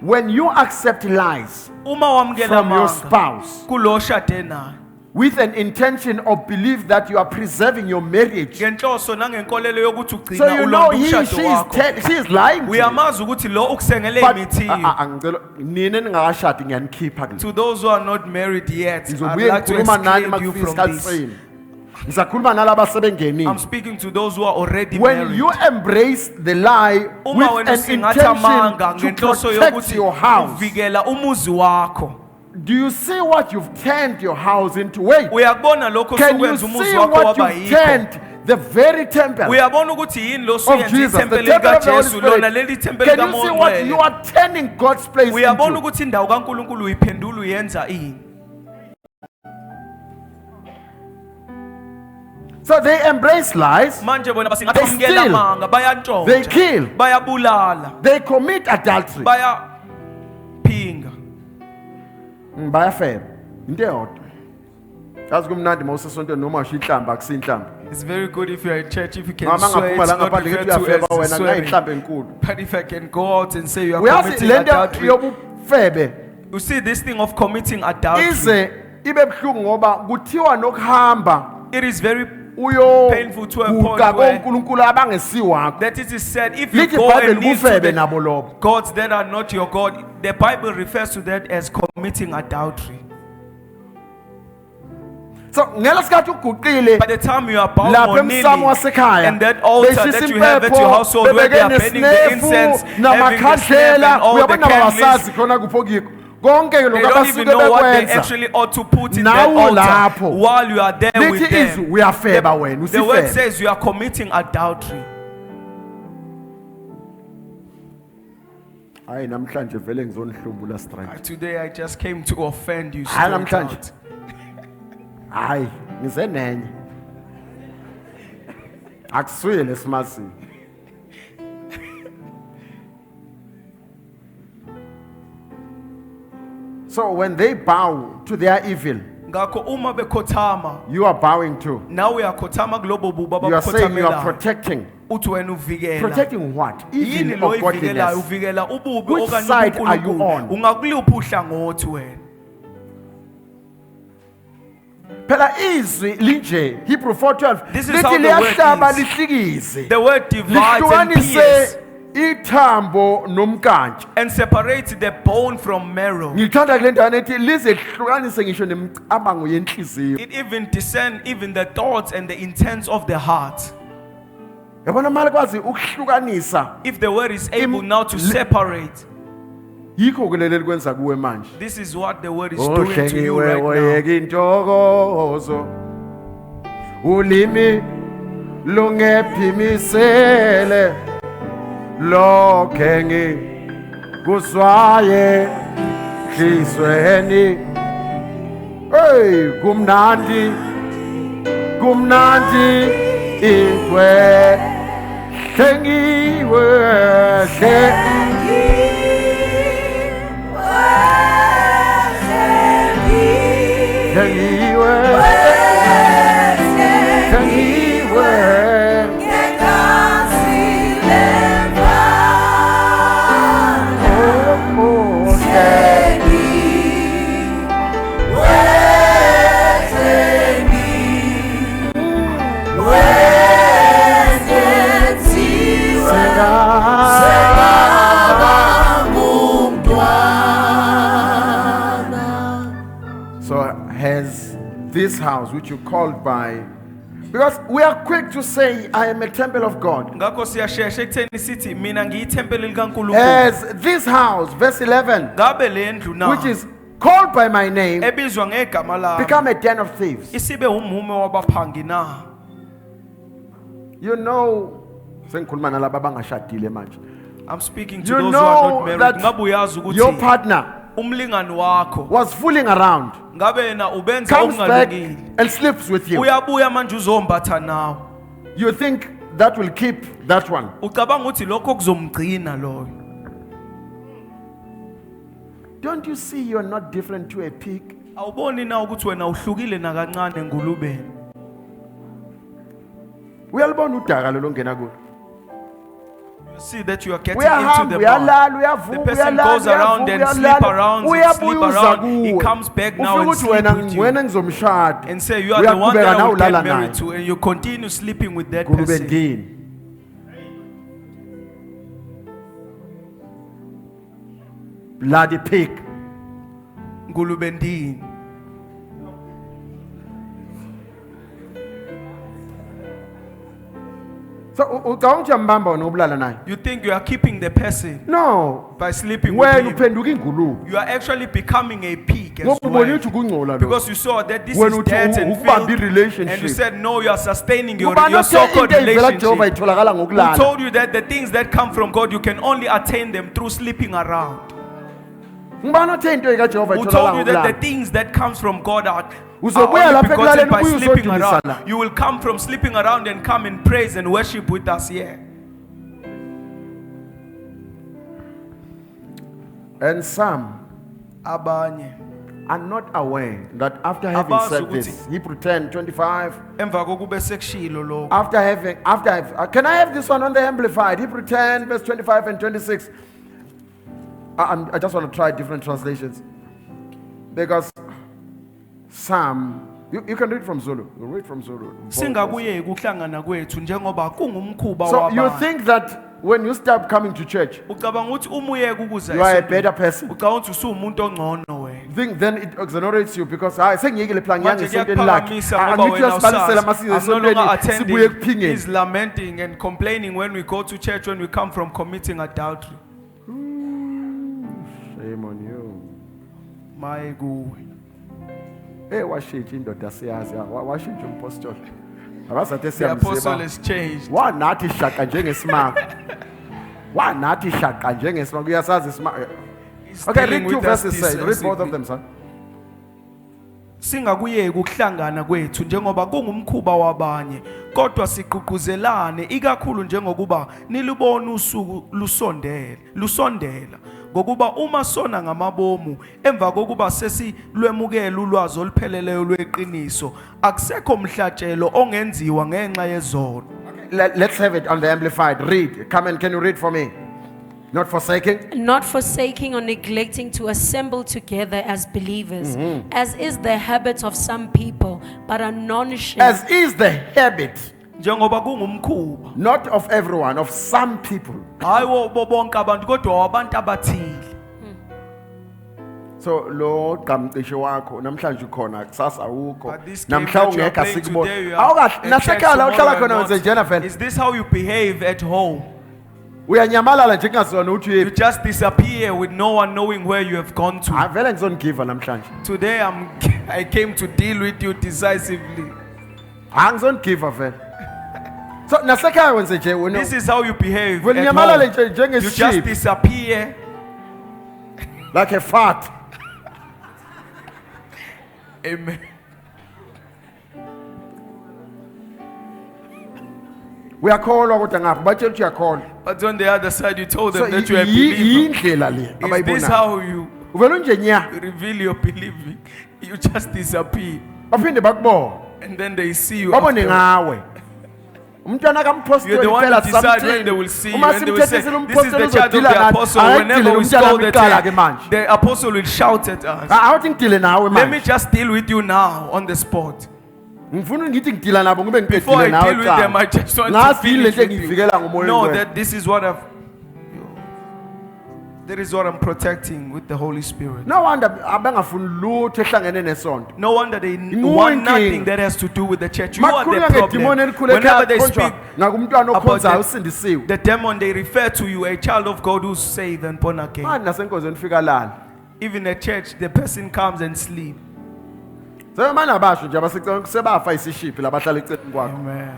When you accept lies Uma wamukela from your amanga spouse kulo shade naye with an intention of belief that you are preserving your marriage, ngenhloso nangenkolelo yokuthi so ugcina you know ulonda umshado wakho, she is lying to you. uyamazi ukuthi lo ukusengele But imithiyo. angicela nina ningakashadi ngiyanikhipha kule. To those who are not married yet, I'd Ngizobuye like to ngikhuluma nani exclude you makufika from isikhathi this. senu. Ngizakhuluma nalabo I'm asebengenile. speaking to those who are already When married. you embrace the lie Uma with wena an usingatha amanga intention to ngenhloso protect yokuthi your house, uvikela umuzi wakho, do you see what you've turned your house into? Wait, uyakubona lokho can you sukwenza umuzi see wakho what waba you've yikho. turned the very temple Uyabona ukuthi yini lo of suyenza Jesus, the ithempeli temple of the Holy likaJesu lona Spirit? leli thempeli Can you see what you kaMoya. are turning God's place Uyabona into? ukuthi indawo kaNkulunkulu uyiphendula uyenza ini. So they embrace lies, Manje bona basingathi They bamukela steal. amanga, bayantshontsha, they kill, bayabulala, they commit adultery. bayaphinga. Bayafeba. Into eyodwa. Yazi kumnandi mawusesontweni noma usho inhlamba akusinhlamba. It's very good if you're at church, if you can Mama swear, ngaphuma it's la not ngaphandle referred ngithi to uyafeba as wena swearing. ngayinhlamba enkulu. But if I can go out and say you are Uyazi committing lento adultery, yobufebe you see this thing of committing adultery, ize ibe buhlungu ngoba kuthiwa nokuhamba it is very painful to a point uyoguga where konkulunkulu abangesiwakho. that it is said, if you Lithi go iBhayibheli and kneel to kufebe the nabo lobo. gods that are not your God, the Bible refers to that as committing adultery. So ngela sikhathi uguqile By the time you are bound lapha or kneeling, emsamo wasekhaya and that altar that you have at your household where they are burning the incense, having the snare and all the uyabona candles, abasazi khona kupho kikho konke they lokho don't even abasuke know what they bekwenza actually ought to put in that nawo altar lapho while you are there with lithi izwi them. uyafeba wena The word usifebe. says you are committing adultery. Hayi namhlanje vele ngizonihlubula straight. Today I just came to offend you. Hayi straight namhlanje. out. Hayi ngize nenye. Akusuye lesimasi. So when they bow to their evil, Ngakho uma bekhothama, you are bowing too. nawe uyakhothama kulobo buba You are saying you are bakhothamela. protecting. Uthi wena uvikela. Protecting what? Yini Evil lo of ivikelayo? godliness. Uvikela ububi Which okanye side are you ubuNkulunkulu. on? Ungakuliphi uhlangothi wena? Phela izwi linje Hebrew 4:12 This is how lithi the word liyahlaba is. lihlikize The word divides and pierces lihlukanise ithambo nomnkantsha. and separates the bone from marrow. Ngithanda kule ndawana ethi lize lihlukanise ngisho nemicabango yenhliziyo. It even discerns even the thoughts and the intents of the heart. Yabona mali kwazi ukuhlukanisa If the word is able now to separate, yikho kulele kwenza kuwe manje. this is what the word is doing to you Ohlengiwe right now. oyeka intokozo ulimi lungephimisele lokhe kuzwaye hlisweni hey kumnandi intwe hlengiwe hlengiwe So has this house which you called by, because we are quick to say I am a temple of God. Ngakho siyashesha ekutheni sithi mina ngiyithempeli likaNkulunkulu. As this house, verse 11, Ngabe le ndlu na which is called by my name, ebizwa ngegama lami become a den of thieves. isibe umume wabaphangi na. You know, sengikhuluma nalabo abangashadile manje. I'm speaking to You those who are know not married. that Ngabe uyazi your ukuthi partner umlingani wakho was fooling around, ngabe yena ubenza comes back okungalungile. and sleeps with you. Uyabuya manje uzombatha nawe. You think that will keep that one. Ucabanga ukuthi lokho kuzomgcina loyo. Don't you see you're not different to a pig? Awuboni na ukuthi wena uhlukile nakancane engulubeni. Uyalibona udaka lo longena kulo. You see that you are getting Uyahamba, into the uyalala, mud. uyavuka, The person uyalala, goes around and uyavuka, sleep uyalala. around, Uyabuya sleep uza around. He kuwe. comes back now Ufika and ukuthi sleep wena with you wena ngizomshada. and say you are the one that Uyaqhubeka I will nawe get ulala married naye. to, and you continue sleeping with that Ngulube person. ndini. Bloody pig. Ngulube ndini. So ucabanga ukuthi uyambamba wena ubulala naye? You think you are keeping the person No. by sleeping with Wena him. uphenduka ingulube. You are actually becoming a pig as Ngoba ubona well. ukuthi kungcola lo. Because you saw that this When is you dead and ukubamba filth, i-relationship. and you said no, you are sustaining your Ngubani othe so-called into evela kuJehova relationship. itholakala Who ngokulala? told you that the things that come from God you can only attain them through sleeping around? Ngubani othe into kaJehova Who itholakala told you that the ngokulala? things that comes from God are Uzobuya only lapha begotten ekulaleni by ubuye sleeping uzodumisana. around? You will come from sleeping around and come and praise and worship with us here. And some Abanye are not aware that after having Abazi said ukuthi- this, Hebrew 10:25, emva kokube sekushilo lokho. can I have this one on the Amplified? Hebrew 10, verse 25 and 26. I just want to try different translations. Because some, you can read from Zulu. You read from Zulu. Singakuyeki ukuhlangana kwethu njengoba kungumkhuba So you wabanye. think that when you start coming to church, Ucabanga ukuthi uma uyeka ukuza you are a esontweni, better person. ucabanga ukuthi usuwumuntu ongcono wena. Think then it exonerates you because sengiyekile plan Manje yangesontweni lakhe. kuyakuphakamisa Angithi ngoba wena uyasibalisela usazi. masize I'm no longer esontweni sibuye attending. kuphingeni. He's lamenting and complaining when we go to church when we come from committing adultery. Shame on you. My kuwe. Washintsha indoda siyazi washintsha umpostoli. Abasathe The apostle siyamzeba. has changed. Wanathi shaka njengesimanga. Wanathi shaka njengesimanga. Uyasazi isimanga. He's Okay, dealing read two with us verses. Say. Read both decisively. of them, son. Singakuyeki ukuhlangana kwethu njengoba kungumkhuba wabanye kodwa sigqugquzelane ikakhulu njengokuba nilubona usuku lusondela ngokuba uma sona ngamabomu emva kokuba sesilwemukela ulwazi olupheleleyo lweqiniso akusekho mhlatshelo ongenziwa ngenxa yezono. Let's have it on the Amplified. Read. Come and can you read for me? Not forsaking. Not forsaking or neglecting to assemble together as believers, as is the habit of some people, but admonishing. As is the habit, njengoba kungumkhuba not of everyone, of some people. hayi bo bonke abantu kodwa abantu abathile. So lo gqamcishe wakho namhlanje ukhona kusasa awukho But this game namhla that you are ungekho playing sikubona today, you awukahle are at church, nasekhaya la uhlala tomorrow khona you are wenze not. njena vele Is this how you behave at home? uyanyamalala nje kungasona uthi You uyephi just disappear with no one knowing where you have gone to. hayi vele ngizonigiva namhlanje Today I came to deal with you decisively. hayi ngizonigiva vele so nasekhaya wenze nje wena This is how you behave vele at nyamalale home. nje You just njengesheep disappear. like a fart Amen. uyakholwa kodwa ngapha batshela ukuthi uyakholwa But on the other side, you told them so that you are a believer. yindlela le Is this abayibonayo how you uvele unje nya reveal your believing? You just disappear. baphinde bakubona And then they see you. babone after. ngawe umntwana You're kampostoli the one phela to decide when they will see you and they will say, this is the child of the apostle. Whenever we scold the apostle will shout at us. awuthi ngidile nawe Let me manje just deal with you now on the spot. ngifuna ngithi ngidila nabo ngibe Before ngipedile I nawe deal with them, I just want to ngazi yini finish lento with you. engiyivikela ngomoya No, oyingcwele. that this is what that is what I'm protecting with the Holy Spirit. no wonder abangafuni lutho ehlangene nesonto No wonder they Nguwe want inkinga. nothing that has to do with the church. You are makhulunywa the ngedimoni problem. elikhule Whenever they speak ekhaya nakumntwana about okhonzayo the, usindisiwe the demon, they refer to you, a child of God who's saved and born again. manje nasenkonzweni fika lala Even at church, the person comes and sleep. sebemane abasho nje abasecela sebafa isishiphi labahlala eceleni kwakho Amen.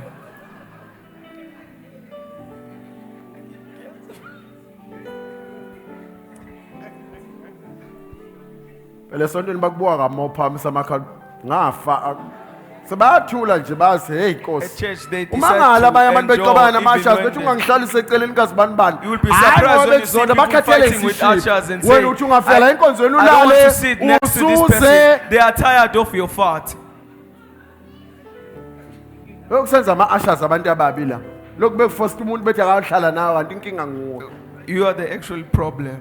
phela esontweni bakubuka kamophamisa amakhala ngafa sebayathula nje bazi hey At Nkosi church, they umangala decide abanye to abantu enjoy bexabana even namashasi when bethi they- ungangihlalisa eceleni kazibani bani You will be Hayi, surprised ngoba when you see bekuzonda people bakhathele fighting with isishiphi. ushers and wena say, uthi ungafela enkonzweni I don't want ulale to sit next to this usuze person. They are tired of your fart. okusenza ama-ushers abantu ababi la lokhu bekufosta umuntu bethi akahlala nawe kanti inkinga nguwe You are the actual problem.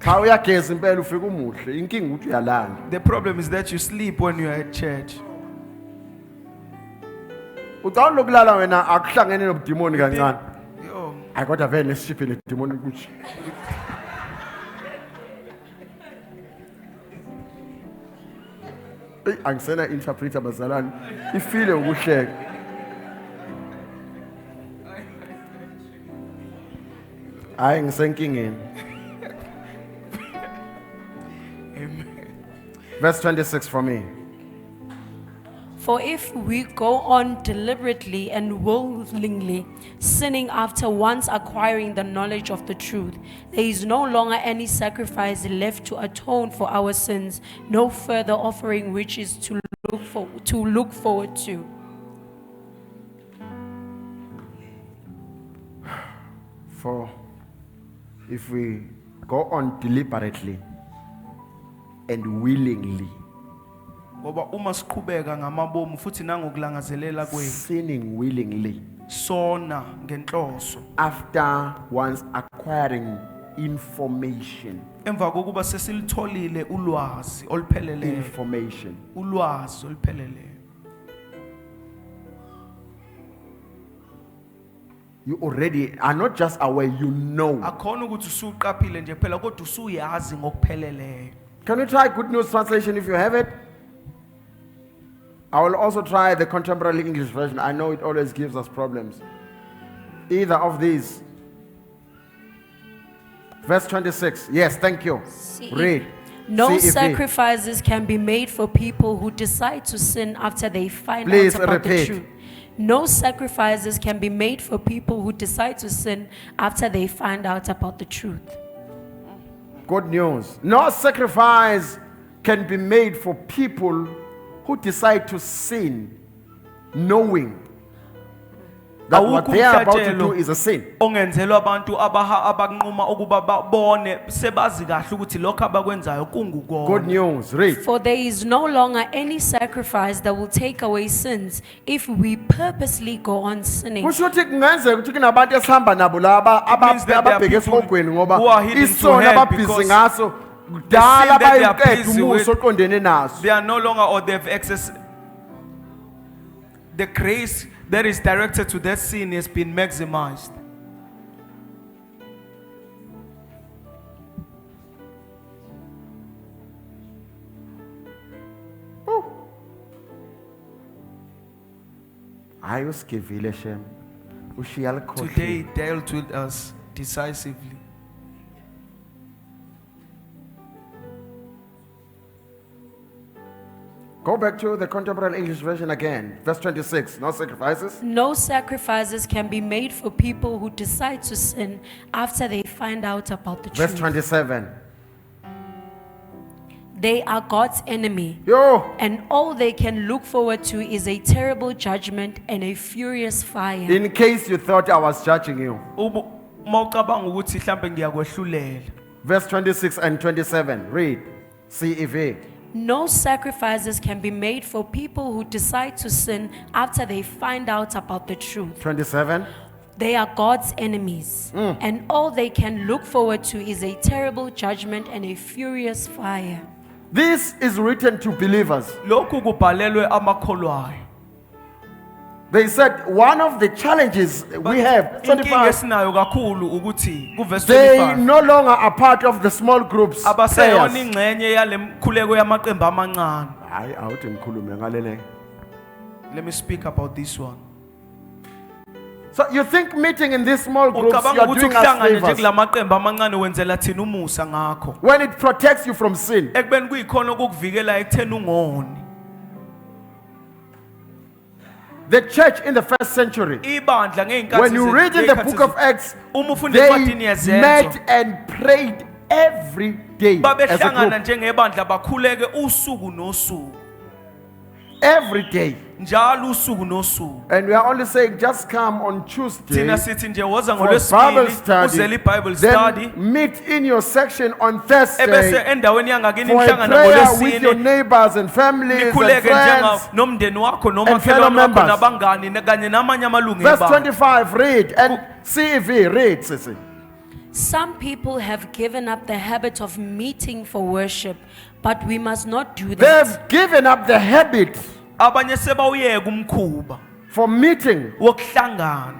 cha uyageza impela ufike umuhle inkinga ukuthi uyalala The problem is that you sleep when you are at church. ucabanga lokulala wena akuhlangene nobudimoni kancane Yo, hayi kodwa vele nesishiphi nedimoni kuthi eyi angisena interpreter bazalwane ifile ukuhleka hayi ngisenkingeni verse 26 for me For if we go on deliberately and willingly, sinning after once acquiring the knowledge of the truth, there is no longer any sacrifice left to atone for our sins, no further offering which is to look forward to. For if we go on deliberately and willingly, ngoba uma siqhubeka ngamabomu futhi nangokulangazelela kwethu sinning willingly, sona ngenhloso after once acquiring information, emva kokuba sesilitholile ulwazi olupheleleyo information, ulwazi olupheleleyo you already are not just aware, you know. akhona ukuthi usuqaphile nje phela kodwa usuyazi ngokupheleleyo. Can you try Good News Translation if you have it? I will also try the Contemporary English Version. I know it always gives us problems. Either of these. Verse 26. Yes, thank you. Read. No CEV. sacrifices can be made for people who decide to sin after they find Please out about repeat. the truth. No sacrifices can be made for people who decide to sin after they find out about the truth. Good news. No sacrifice can be made for people who decide to sin knowing that what Awukho they are about to umhlatshelo do is a sin. ongenzelwa abantu abanquma ukuba babone sebazi kahle ukuthi lokho abakwenzayo Good kungukona. news, read. For there is no longer any sacrifice that will take away sins if we purposely go on sinning. Kusho ukuthi kungenzeka ukuthi kunabantu esihamba nabo laba means that there are ababheke people esihogweni ngoba who are hidden to isono hell ababhizi because ngaso sin kudala that they are bayiqeda busy umuso with- oqondene naso. They are no longer, or they've access. The grace that is directed to that sin has been maximized. Hayi usigivile shem. Ushiya Today likhohliwe. he dealt with us decisively. Go back to the contemporary English version again. Verse 26. No sacrifices. No sacrifices can be made for people who decide to sin after they find out about the Verse truth. 27. They are God's enemy, Yo, and all they can look forward to is a terrible judgment and a furious fire. in case you thought I was judging you. Mawucabanga ukuthi mhlambe ngiyakwehlulela. Verse 26 and 27. Read. CEV. No sacrifices can be made for people who decide to sin after they find out about the truth. 27. They are God's enemies, and all they can look forward to is a terrible judgment and a furious fire. This is written to believers. Lokhu kubhalelwe amakholwayo. They said one of the challenges we have, Inkinga 25, esinayo kakhulu ukuthi kuverse they 25 no longer are part of the small groups. abaseyona prayers. ingxenye yale mkhuleko yamaqembu amancane. Hayi, awuthi ngikhulume ngalele. Let me speak about this one. So you think meeting in these small groups, you Ucabanga are ukuthi doing us ukuhlangana nje favors kulamaqembu amancane wenzela thina umusa ngakho. when it protects you from sin. Ekubeni kuyikhona okukuvikela ekutheni ungoni. The church in the first century, Ibandla ngeenkathi when you read in the book of Acts, uma ufunda they encwadini yezenzo met and prayed every day as a babehlangana group. njengebandla bakhuleke usuku nosuku. Every day. Njalo usuku nosuku. And we are only saying just come on Tuesday Thina sithi nje woza for Bible ngolwesibili uzele study. iBible study. Then meet in your section on Ebese Thursday endaweni yangakini for a nihlangana prayer with your ngolwesine. neighbors and families and Nikhuleke friends. nomndeni wakho and fellow nomakhelwane wakho members. nabangani kanye namanye amalungu Verse ebandla. 25, read. And CEV, read, sissy. Some people have given up the habit of meeting for worship, but we must not do that. They've given up the habit Abanye sebawuyeka umkhuba for meeting. wokuhlangana.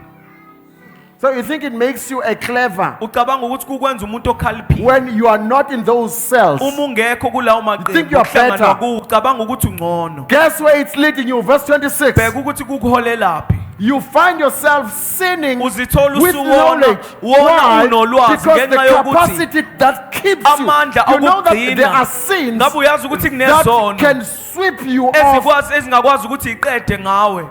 So you think it makes you a clever Ucabanga ukuthi kukwenza umuntu okhaliphile. when you are not in those cells. Uma ungekho kulawo think maqembu you are better. okuhlangana kuwo ucabanga ukuthi ungcono. Guess where it's leading you? Verse 26. Bheka ukuthi kukuholelaphi. You find yourself sinning with Uzithola knowledge. wona unolwazi Because the ngenxa yokuthi capacity that keeps you, amandla you know that there okugcina. are sins Ngabe uyazi ukuthi that kunezono can sweep you off ezingakwazi ukuthi iqede ngawe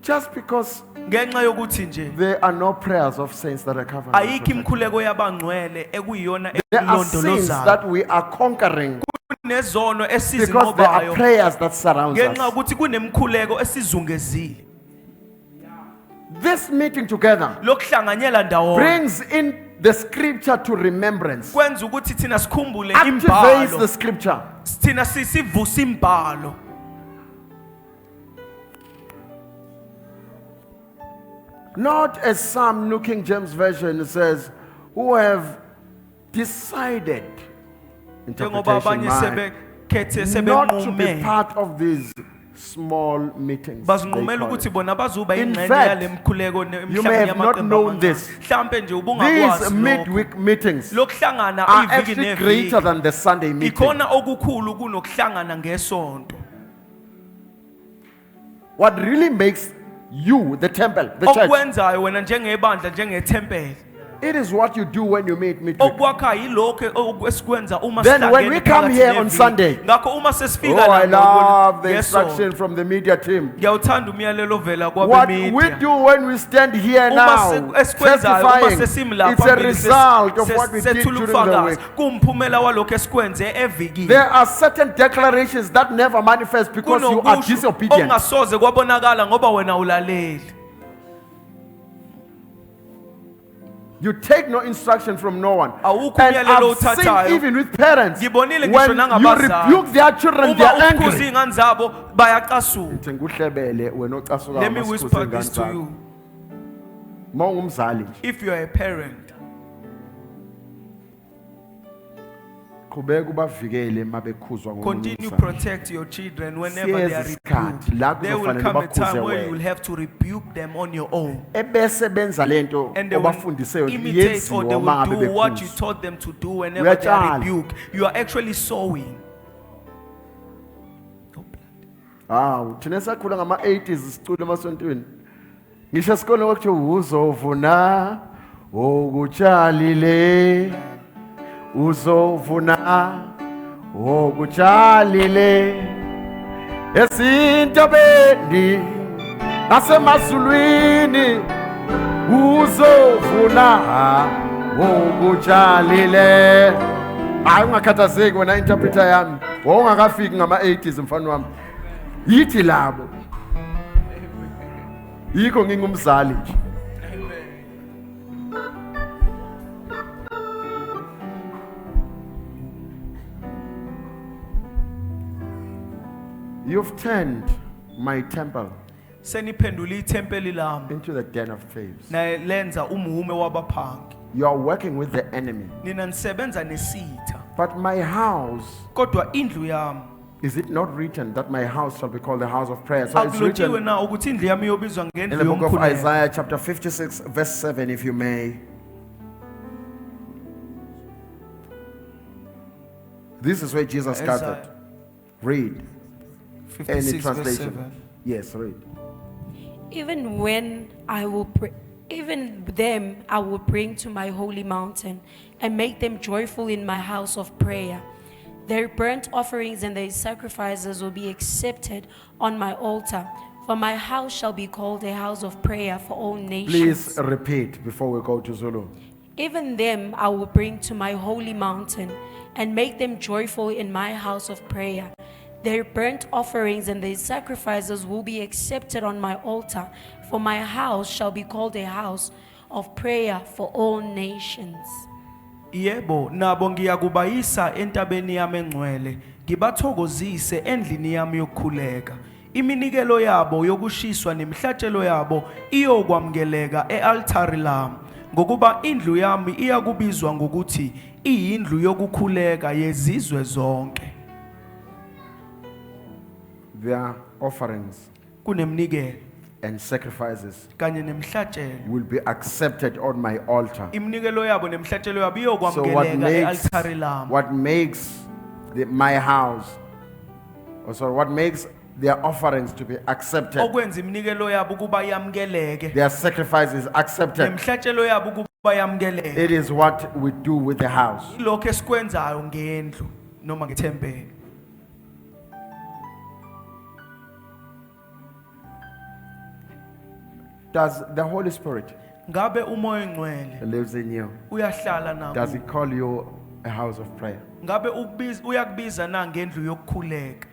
just because ngenxa yokuthi nje there are no prayers of saints that are covered. ayikho imkhuleko yabangcwele ekuyiyona There are sins elondolozayo. that we are conquering Kunezono because there are esizinqobayo prayers that surround ngenxa us. yokuthi kunemkhuleko esizungezile. This meeting together Lokuhlanganyela ndawonye brings in the scripture to remembrance, kwenza ukuthi thina sikhumbule activates the imbhalo. scripture. Thina sivusa imbhalo. Not as some New King James Version says, who have decided, Njengoba interpretation abanye sebekhethe not to be sebenqume part of these small meetings. they bazinqumela call ukuthi it. bona bazuba In ingxenye fact, yale mkhuleko you may have not known this. mhlambe nje These ubungakwazi lokho. midweek meetings Lokuhlangana are iviki actually greater neviki than the Sunday meeting. ikhona okukhulu kunokuhlangana ngesonto. What really makes you the temple, the church, Okwenzayo wena njengebandla njengethempeli it is what you do when you meet midweek. okwakha yilokho esikwenza uma Then when sihlangene we come phakathi here on neviki. Sunday, Ngakho uma Oh, sesifika I love the ngesonto instruction from the media team. ngiyawuthanda umyalelo vela What we kwabemedia. do when we stand here Uma now, esikwenzayo uma testifying, sesimi lapha it's a phambili result of what we did sethula during the ubufakazi week. kuwumphumela walokho esikwenze evikini. There are certain declarations that never manifest because you are Kunokusho disobedient. ongasoze kwabonakala ngoba wena ulaleli. You take no instruction from no one. Awukho And umyalelo I've seen owuthathayo. even with parents, Ngibonile when ngisho you nangabazali. rebuke their children, they Uma are ukukhuza angry. iy'ngane zabo bayacasuka. Ngithi ngikuhlebele wena ocasukayo Let me masikhuze whisper iy'ngane this to zakho. you. Uma ungumzali nje, If you are a parent, qhubeka ubavikele uma bekhuzwa ngomunye continue umzali. protect your children whenever they are Siyeza isikhathi la rebuked. There will kuzofanele come a bakhuze time where you will wena. have to rebuke them on your own. Ebese benza lento And they will obafundise yona imitate or they yenziwa uma will ngabe do what you bekhuzwa. taught them to do whenever they are Uyatshala. rebuked. You are actually sowing. Hawu, thina sakhula ngama-80s sicula emasontweni. Ngisho esikoleni kwakuthiwa uzovuna okutshalile. Uzovuna okutshalile. Esintabeni nasemazulwini uzovuna okutshalile. Hayi ungakhathazeki wena interpreter yami. Wawungakafiki ngama-80s mfana wami. Yithi labo. Yikho ngingumzali nje. You've turned my temple Seniphendule ithempeli lami into the den of thieves. naye lenza umuhume wabaphangi. You are working with the enemy. Nina nisebenza nesitha. But my house, Kodwa indlu yami is it not written that my house shall be called the house of prayer? So it's akulotshiwe written na ukuthi indlu yami iyobizwa in ngendlu the book of yomkhuleko. Isaiah chapter 56 verse 7 if you may. This is where Jesus Isaiah started. Read. Any 56 verse translation. 7. Yes, read. Even them I will bring to my holy mountain and make them joyful in my house of prayer. Their burnt offerings and their sacrifices will be accepted on my altar. For my house shall be called a house of prayer for all nations. Please repeat before we go to Zulu. Even them I will bring to my holy mountain and make them joyful in my house of prayer. Their burnt offerings and their sacrifices will be accepted on my altar, for my house shall be called a house of prayer for all nations. Yebo, nabo ngiyakubayisa entabeni yami engcwele, ngibathokozise endlini yami yokukhuleka. Iminikelo yabo yokushiswa nemihlatshelo yabo iyokwamkeleka e-altari lami, ngokuba indlu yami iyakubizwa ngokuthi iyindlu yokukhuleka yezizwe zonke. Their offerings Kunemnikelo and sacrifices kanye nemihlatshelo. will be accepted on my altar. Iminikelo yabo nemihlatshelo yabo So what iyokwamkeleka makes, e-altari lami. what makes my house, or sorry, what makes their offerings to be accepted, Okwenza iminikelo yabo kuba yamkeleke. their sacrifices accepted, Nemihlatshelo yabo kuba yamkeleke. it is what we do with the house. Ilokho esikwenzayo ngendlu noma ngethempeli. Does the Holy Spirit Ngabe umoya engcwele who lives in you, uyahlala does he nawe? call you a house of prayer? Ngabe uyakubiza na ngendlu yokukhuleka?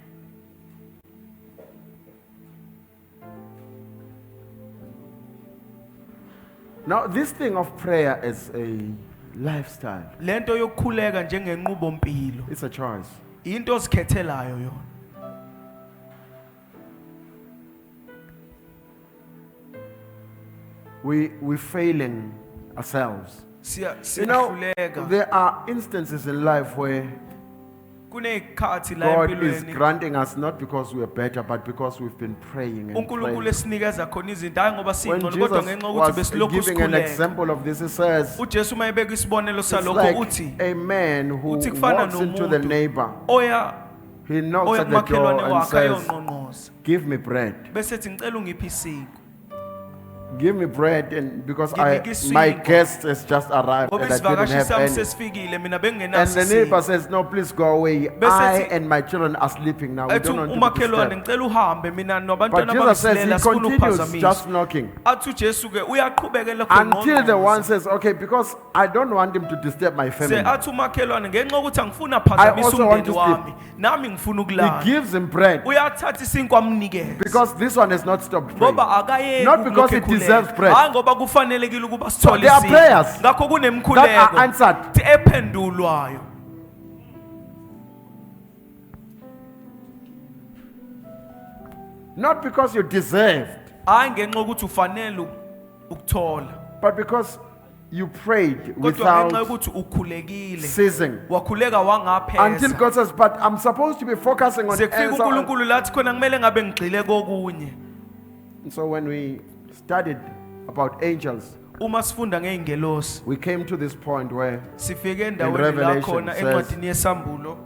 Now, this thing of prayer is a lifestyle. Lento yokukhuleka njengenqubo mpilo. It's a choice. Into ozikhethelayo yona. We're failing ourselves. You know, Siyahluleka. there are instances in life where Kunezikhathi la God is empilweni granting us not because we're better, but because we've been praying and uNkulunkulu praying. esinikeza khona izinto hayi ngoba When singcono kodwa Jesus ngenxa yokuthi was besilokhu giving an sikhuleka. example of this, he says, uJesu mayebeka isibonelo it's salokho like uthi a man who uthi kufana walks into the nomuntu neighbor. oya He knocks oya at the kumakhelwane door and wakhe says, ayonqonqoza give me bread. bese ethi ngicela ungiphe isiko. Give me bread, and because Give me my isiko. guest has just arrived Ngoba and I didn't isivakashi have sami any. sesifikile mina And bengenaso the neighbor isiko. says, no, please go away. Bese I ethi- and my children are sleeping now. We Ethi don't want to be umakhelwane disturbed. ngicela uhambe mina But nabantwana Jesus says bangisilela he sifuna continues ukuphazamisa. just knocking Athi uJesu ke uyaqhubekela until the one says, okay, because I don't want him to disturb my se family. athi umakhelwane ngenxa yokuthi angifuni I aphazamisa also want umndeni to wami nami ngifuna He ukulala. gives him bread Uyathatha isinkwa amnikeze. because this one has not stopped praying. Ngoba akayeki Not because ukulokhu he deserves bread. hayi ngoba kufanelekile ukuba So sithole there are isidlo. prayers Ngakho that are kunemkhuleko answered. ephendulwayo. Not because you deserved, Hayi ngenxa yokuthi ufanele ukuthola, but because you prayed kodwa ngenxa without yokuthi ukhulekile. ceasing. Wakhuleka Until wangapheza. God says, but I'm supposed to be focusing on Sekufika answer. uNkulunkulu lathi khona kumele ngabe ngigxile kokunye. So when we studied about angels, Uma sifunda ngeingelosi, we came to this point where sifike endaweni la Revelation khona says- encwadini yesambulo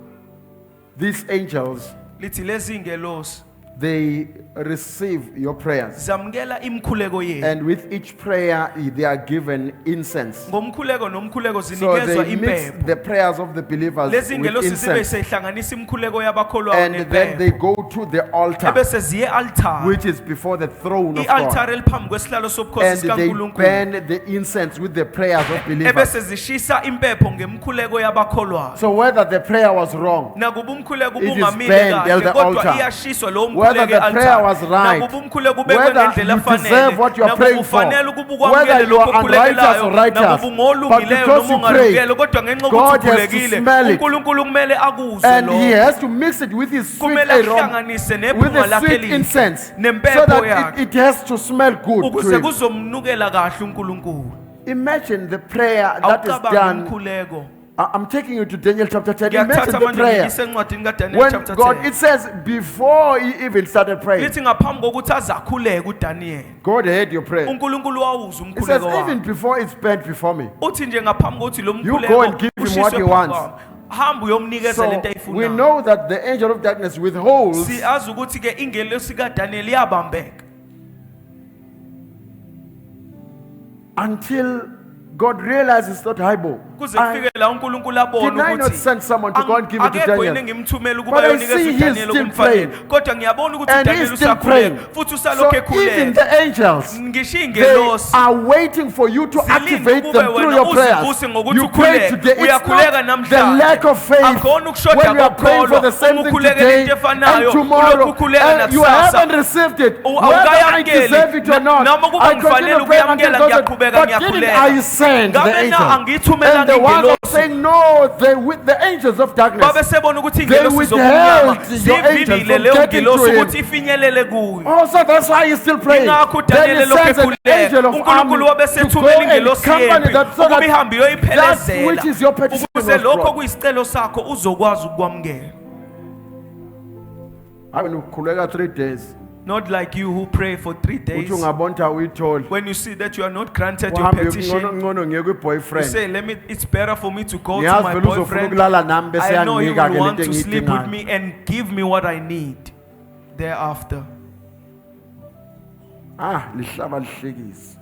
these angels, lithi lezi ingelosi they receive your prayers. zamukela imkhuleko yethu. And with each prayer, they are given incense. Ngomkhuleko nomkhuleko So zinikezwa they mix impepho. the prayers of the believers Lezi with ingelosi zibe incense. sehlanganisa imkhuleko yabakholwayo And then they nepepho. go to the altar, Ebese ziye altar. which is before the throne of God. I-altar eliphambi kwesihlalo sobukhosi And they sikaNkulunkulu. burn the incense with the prayers of believers. Ebese zishisa impepho ngemkhuleko yabakholwayo. So whether the prayer was wrong, Nakuba umkhuleko It is ubungamile burned at kahle the kodwa altar. iyashiswa lo Whether mkhuleko the prayer was right, nakuba umkhuleko ubekwe whether ngendlela you deserve what you are efanele praying for, ufanele ukuba whether ukwamukele you are lokho unrighteous or okhulekelayo righteous, nakuba but ungolungileyo because noma you prayed, ungalungele kodwa ngenxa God yokuthi has to ukhulekile smell it. uNkulunkulu kumele akuzwe and he lokho has to mix it with his sweet kumele aroma, ahlanganise with nephunga the lakhe sweet elihle incense, so nempepho that yakhe it has to smell good to ukuze him. kuzomnukela kahle uNkulunkulu. Imagine the prayer that is Awucabanga done. umkhuleko. I'm taking you to Daniel chapter 10. Imagine Ngiyakuthatha the manje prayer. ngiyise encwadini kaDaniel When chapter God, 10. it says, before he even started praying, Lithi ngaphambi kokuthi azakhuleke uDaniel God heard your prayer. uNkulunkulu wawuzwa It says, umkhuleko even wakhe. before it's burnt before me. Uthi nje ngaphambi kokuthi lo You go and mkhuleko give him ushiswe what he phambi wants. kwami. Hamba uyomnikeza So lento we ayifunayo. know that the angel of darkness withholds Siyazi ukuthi ke ingelosi kaDaniel iyabambeka until God realizes not highball. kuze kufike la uNkulunkulu Did abone I not ukuthi send someone to go and give it to akekho yini Daniel? ngimthumela But ukuba I ayonikeza see he's uDaniel still okumfanele praying. kodwa ngiyabona ukuthi And uDaniel he's still praying. usakhuleka futhi So usalokhu even ekhuleka. the angels, Ngisho they ingelosi are waiting for you to zilinde activate ukube them through wena your prayers. uzivuse ngokuthi You pray ukhuleke. today. It's Uyakhuleka not the namhlanje. lack of faith Akhona ukushoda when you are praying for kokholwa. the same Uma thing ukhulekela today into efanayo, and tomorrow, ulokhu ukhuleka and you nakusasa. haven't received it. U- Whether I awukayamkeli. deserve it or not, Noma kuba I ngifanele continue praying until ukuyamkela, God says, ngiyaqhubeka, but didn't ngiyakhuleka. I send the Ngabe na angel? angiyithumela And the ones ngingelosi. are saying, no, the angels of darkness, babe sebona ukuthi they ingelosi withheld zobumnyama your angels zivilile from leyo getting ngelosi to him. ukuthi ifinyelele kuyo. Also, that's why he's still praying. Ingakho Then uDaniel he elokhu sends an angel ekhuleka of uNkulunkulu army wabe to go sethumela and ingelosi accompany yempi that so ukuba that ihambe that iyoyiphelezela which is your petition ukuze was lokho brought. kuyisicelo sakho uzokwazi ukwamukela. I mean, ukhuleka 3 days. Not like you who pray for 3 days. Uthi ungabona uyithole. When you see that you are not granted your Uhambe petition, ngcono ngiye you kwi-boyfriend. say, it's better for me to go to Ngiyazi my vele uzofuna boyfriend. ukulala nami bese I know he yanginika will ke want lento to sleep with engiyidingayo. me and give me what I need thereafter. Lihlaba lihlekisa.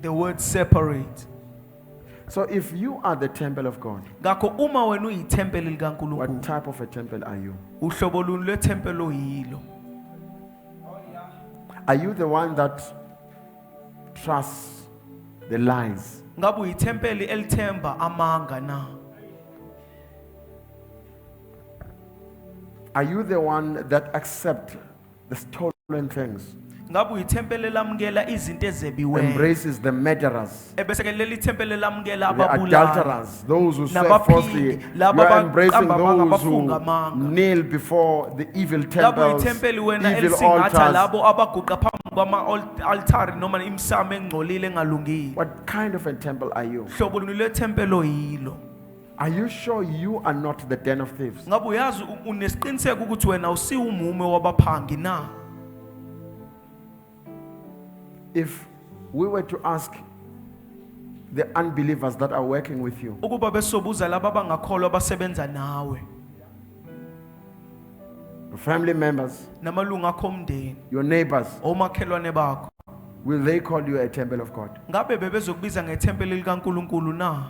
The word separate. So if you are the temple of God, Ngakho uma wena uyithempeli what likaNkulunkulu, type of a temple are you? uhlobo luni lwethempeli oyilo? Are you the one that trusts the lies? Ngabe uyithempeli elithemba amanga na? Are you the one that accepts the stolen things, Ngabe uyithempeli elamukela izinto ezebiweyo? embraces the murderers, Ebese ke leli thempeli elamukela the ababulali. adulterers, those who serve Nabaphili, falsely? You laba are embracing abaqamba amanga, those who abafunga amanga. kneel before the evil Ngabe temples, uyithempeli wena evil elisingatha altars. labo abaguqa phambi kwama-altari noma imsamo engcolile engalungile. What kind of a temple are you? Hlobo luni lwethempeli oyilo? Are you sure you are not the den of thieves? Ngabe uyazi unesiqiniseko ukuthi wena usiwumume wabaphangi na? If we were to ask the unbelievers that are working with you, Ukuba besobuza laba abangakholwa abasebenza nawe, your family members, namalunga akho omndeni, your neighbors, omakhelwane bakho, will they call you a temple of God? ngabe bebezokubiza ngethempeli likaNkulunkulu na?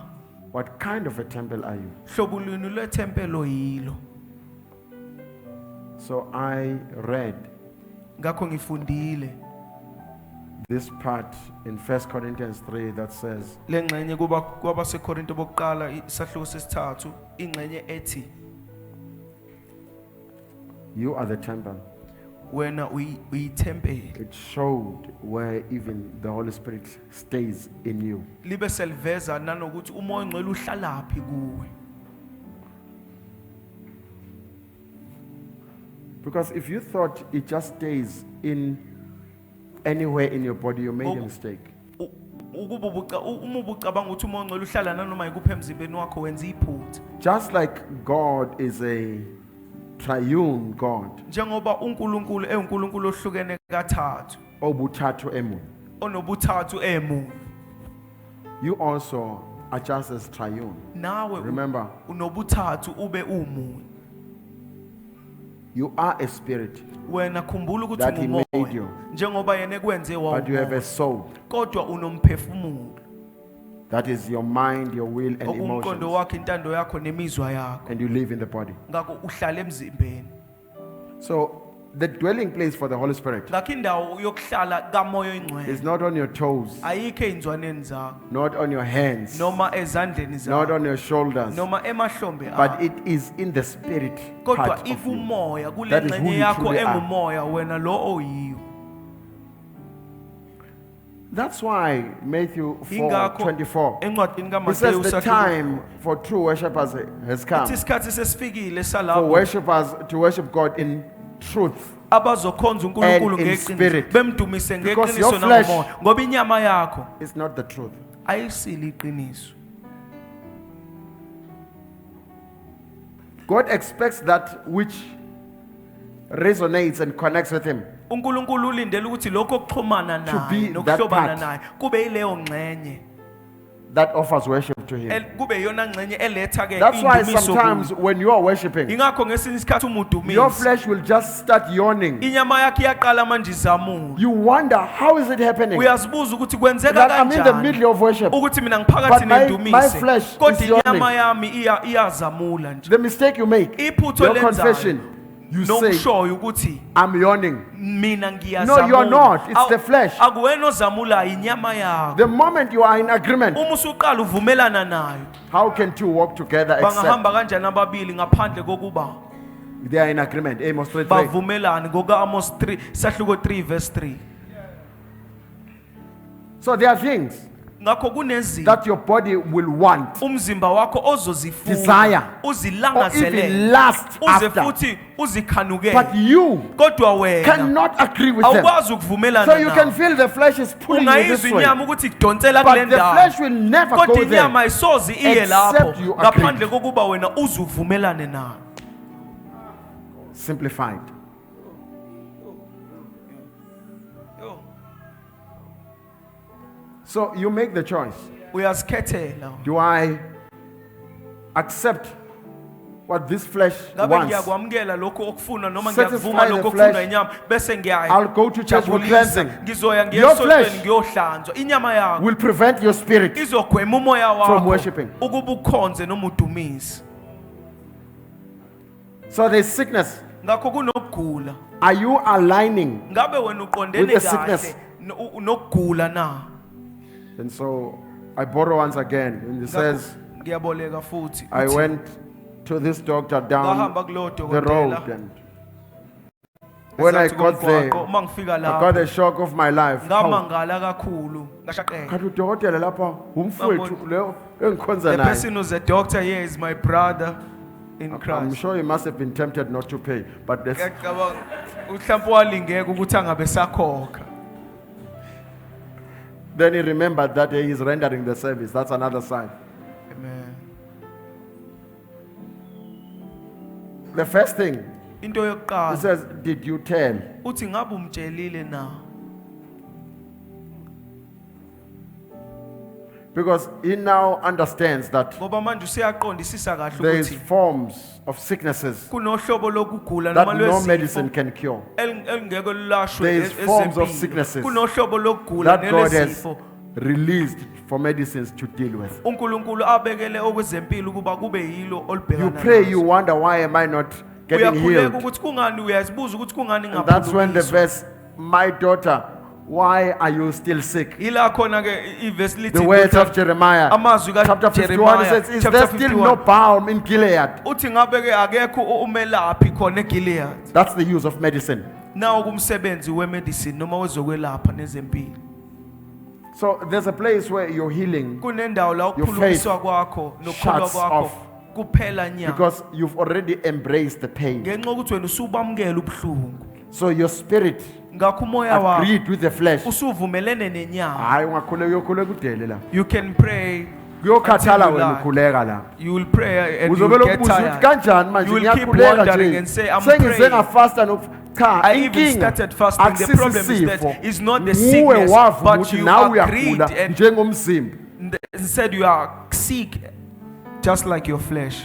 What kind of a temple are you? Hlobo luni lwethempeli oyilo? So I read Ngakho ngifundile this part in 1 Corinthians 3 that says, lengxenye kuba kwabaseKorinto bokuqala isahluko sesithathu ingxenye ethi you are the temple. wena uyithempeli. It showed where even the Holy Spirit stays in you. Libe seliveza nanokuthi umoya ongcwele uhlalaphi kuwe. Because if you thought it just stays in anywhere in your body, you made a Oh. mistake. Ukuba uma ubucabanga ukuthi umoya ongcwele uhlala nanoma yikuphi emzimbeni wakho wenza iphutha. Just like God is a triune God, Njengoba uNkulunkulu eUnkulunkulu ohlukene kathathu, obuthathu emu, onobuthathu emu, you also are just as triune. nawe Remember, unobuthathu ube umunye. you are a spirit, Wena khumbula ukuthi That he made ungumoya. you. Njengoba yena ekwenze but you have a wawo. soul. Kodwa unomphefumulo. That is your mind, your will, and Okumqondo emotions. wakho, intando yakho nemizwa yakho. And you live in the body. Ngakho uhlala emzimbeni. So, the dwelling place for the Holy Spirit Ngakho indawo yokuhlala kamoya oyingcwele is not on your toes, ayikho einzwaneni zakho, not on your hands, noma ezandleni not zakho, on your shoulders, noma emahlombe but akho. it is in the spirit Kodwa part of you. ikumoya kule That is who ngxenye you yakho truly are. engumoya wena lo oyiyo. That's why Matthew Ingakho 4:24 encwadini it says kaMateyu the time for true worshippers has come. ithi isikhathi sesifikile For salapho worshippers to worship God in truth. abazokhonza uNkulunkulu And in ngeqiniso spirit. bemdumise Because ngeqiniso your flesh- nangomoya ngoba inyama yakho It's not the truth. ayisili iqiniso. God expects that which resonates and connects with Him uNkulunkulu ulindele ukuthi lokho okuxhumana To be naye that nokuhlobana part. naye kube yileyo ngxenye, that offers worship to Him. kube yona ngxenye eletha ke That's why indumiso sometimes kuye. when you are worshiping, Ingakho ngesinye isikhathi uma your udumisa flesh will just start yawning. inyama yakhe iyaqala manje izamula. You wonder, how is it happening? Uyazibuza ukuthi kwenzeka That I'm in the kanjani middle of worship. ukuthi mina ngiphakathi But my nendumise flesh kodwa is yawning. inyama yami iyazamula nje. The mistake you make, Iphutho your lenzayo confession, you say, nokushoyo ukuthi I'm yawning. mina No, ngiyazamula. you are not. It's the flesh. Akuwena ozamula inyama yakho. The moment you are in agreement, Uma usuqala uvumelana nayo, how can two walk together except bangahamba kanjani ababili ngaphandle kokuba they are in agreement? Amos 3:3. bavumelane ngoka Amos 3 sahluko 3 verse 3. So there are things Ngakho kunezinto that your body will want umzimba wakho ozozifuna, Desire. or uzilangazelele, even lust uze after. futhi uzikhanukele. But you Kodwa wena cannot agree with them. awukwazi ukuvumelana So you can nawo. feel the flesh is pulling you this Ungayizwa way. inyama ukuthi idonsela kule But the ndawo. flesh will never Kodwa go there. inyama ayisozi iye lapho except you agree. ngaphandle kokuba wena uzuvumelane nayo. Simplified. So you make the choice. Uyazikhethela. Do I accept what this flesh Ngabe wants? ngiyakwamukela lokho okufuna noma Satisfy ngiyakuvuma the lokho flesh. okufuna inyama bese ngiyaya. I'll go to church for jabulisa. cleansing. Ngizoya Your ngiyesontweni flesh ngiyohlanzwa. Inyama yakho Will prevent your spirit. izogwema umoya From wakho worshiping. ukuba ukhonze noma udumise. So there's sickness. Ngakho kunokugula. Are you aligning? Ngabe wena uqondene With the kahle sickness. nokugula na? And so I borrow once again. And it says, Ngiyaboleka futhi. I Uthi, went to this doctor down ngahamba kulo the road, dokotela. and when I Ezathi got there, komgwaqo, uma ngifika I lapho got a shock of my life. Hawu, ngamangala kakhulu ngashaqeka. kanti udokotela lapha umfowethu leyo engikhonza The naye. person who's a doctor here is my brother in I'm Christ. sure he must have been tempted not to pay, but that's, Ngiyacabanga mhlawumbe walingeka ukuthi angabe sakhokha. then he remembered that he is rendering the service. That's another sign. Amen. The first thing, Into he yokuqala says, did you tell? uthi ngabe umtshelile na? Because he now understands that Ngoba manje usiyaqondisisa kahle there is ukuthi forms of sicknesses kunohlobo lokugula that noma no lwesifo medicine can cure. elingeke lulashwe There is forms of ezempilo. sicknesses Kunohlobo lokugula That God has nelesifo released for medicines to deal with. uNkulunkulu abekele okwezempilo ukuba kube yilo You olibhekana pray, you nazo. wonder, why am I not getting Uyakhuleka healed? ukuthi kungani, uyazibuza ukuthi kungani And that's when the ngaphuliswa. verse, my daughter, why are you still sick? Ila khona ke ivesi lithi The words of Jeremiah, amazwi chapter 51, it says, is there still no balm in Gilead? uthi ngabe ke akekho umelaphi khona eGilead. That's the use of medicine. nawo kumsebenzi wemedicine noma wezokwelapha nezempilo. So there's a place where your healing, Kunendawo la Your ukukhulumiswa kwakho nokukhulwa shuts kwakho off. kuphela nya. because you've already embraced the pain. Ngenxa ukuthi wena usubamukela ubuhlungu. So your spirit Ngakho umoya wakho agreed with the flesh. usuvumelene nenyama. Hayi ungakhuleka uyokhuleka udele la. You can pray. Kuyokhathala Until you wena lie. ukhuleka la. You will pray and you Uzobela will get ukubuza ukuthi tired. kanjani manje You will keep ngiyakhuleka wondering nje. and say, I'm Sengize praying. ngafasta no cha I even started fasting. The problem is that it's not the sickness, but you agreed and njengomzimba. said you are sick, just like your flesh.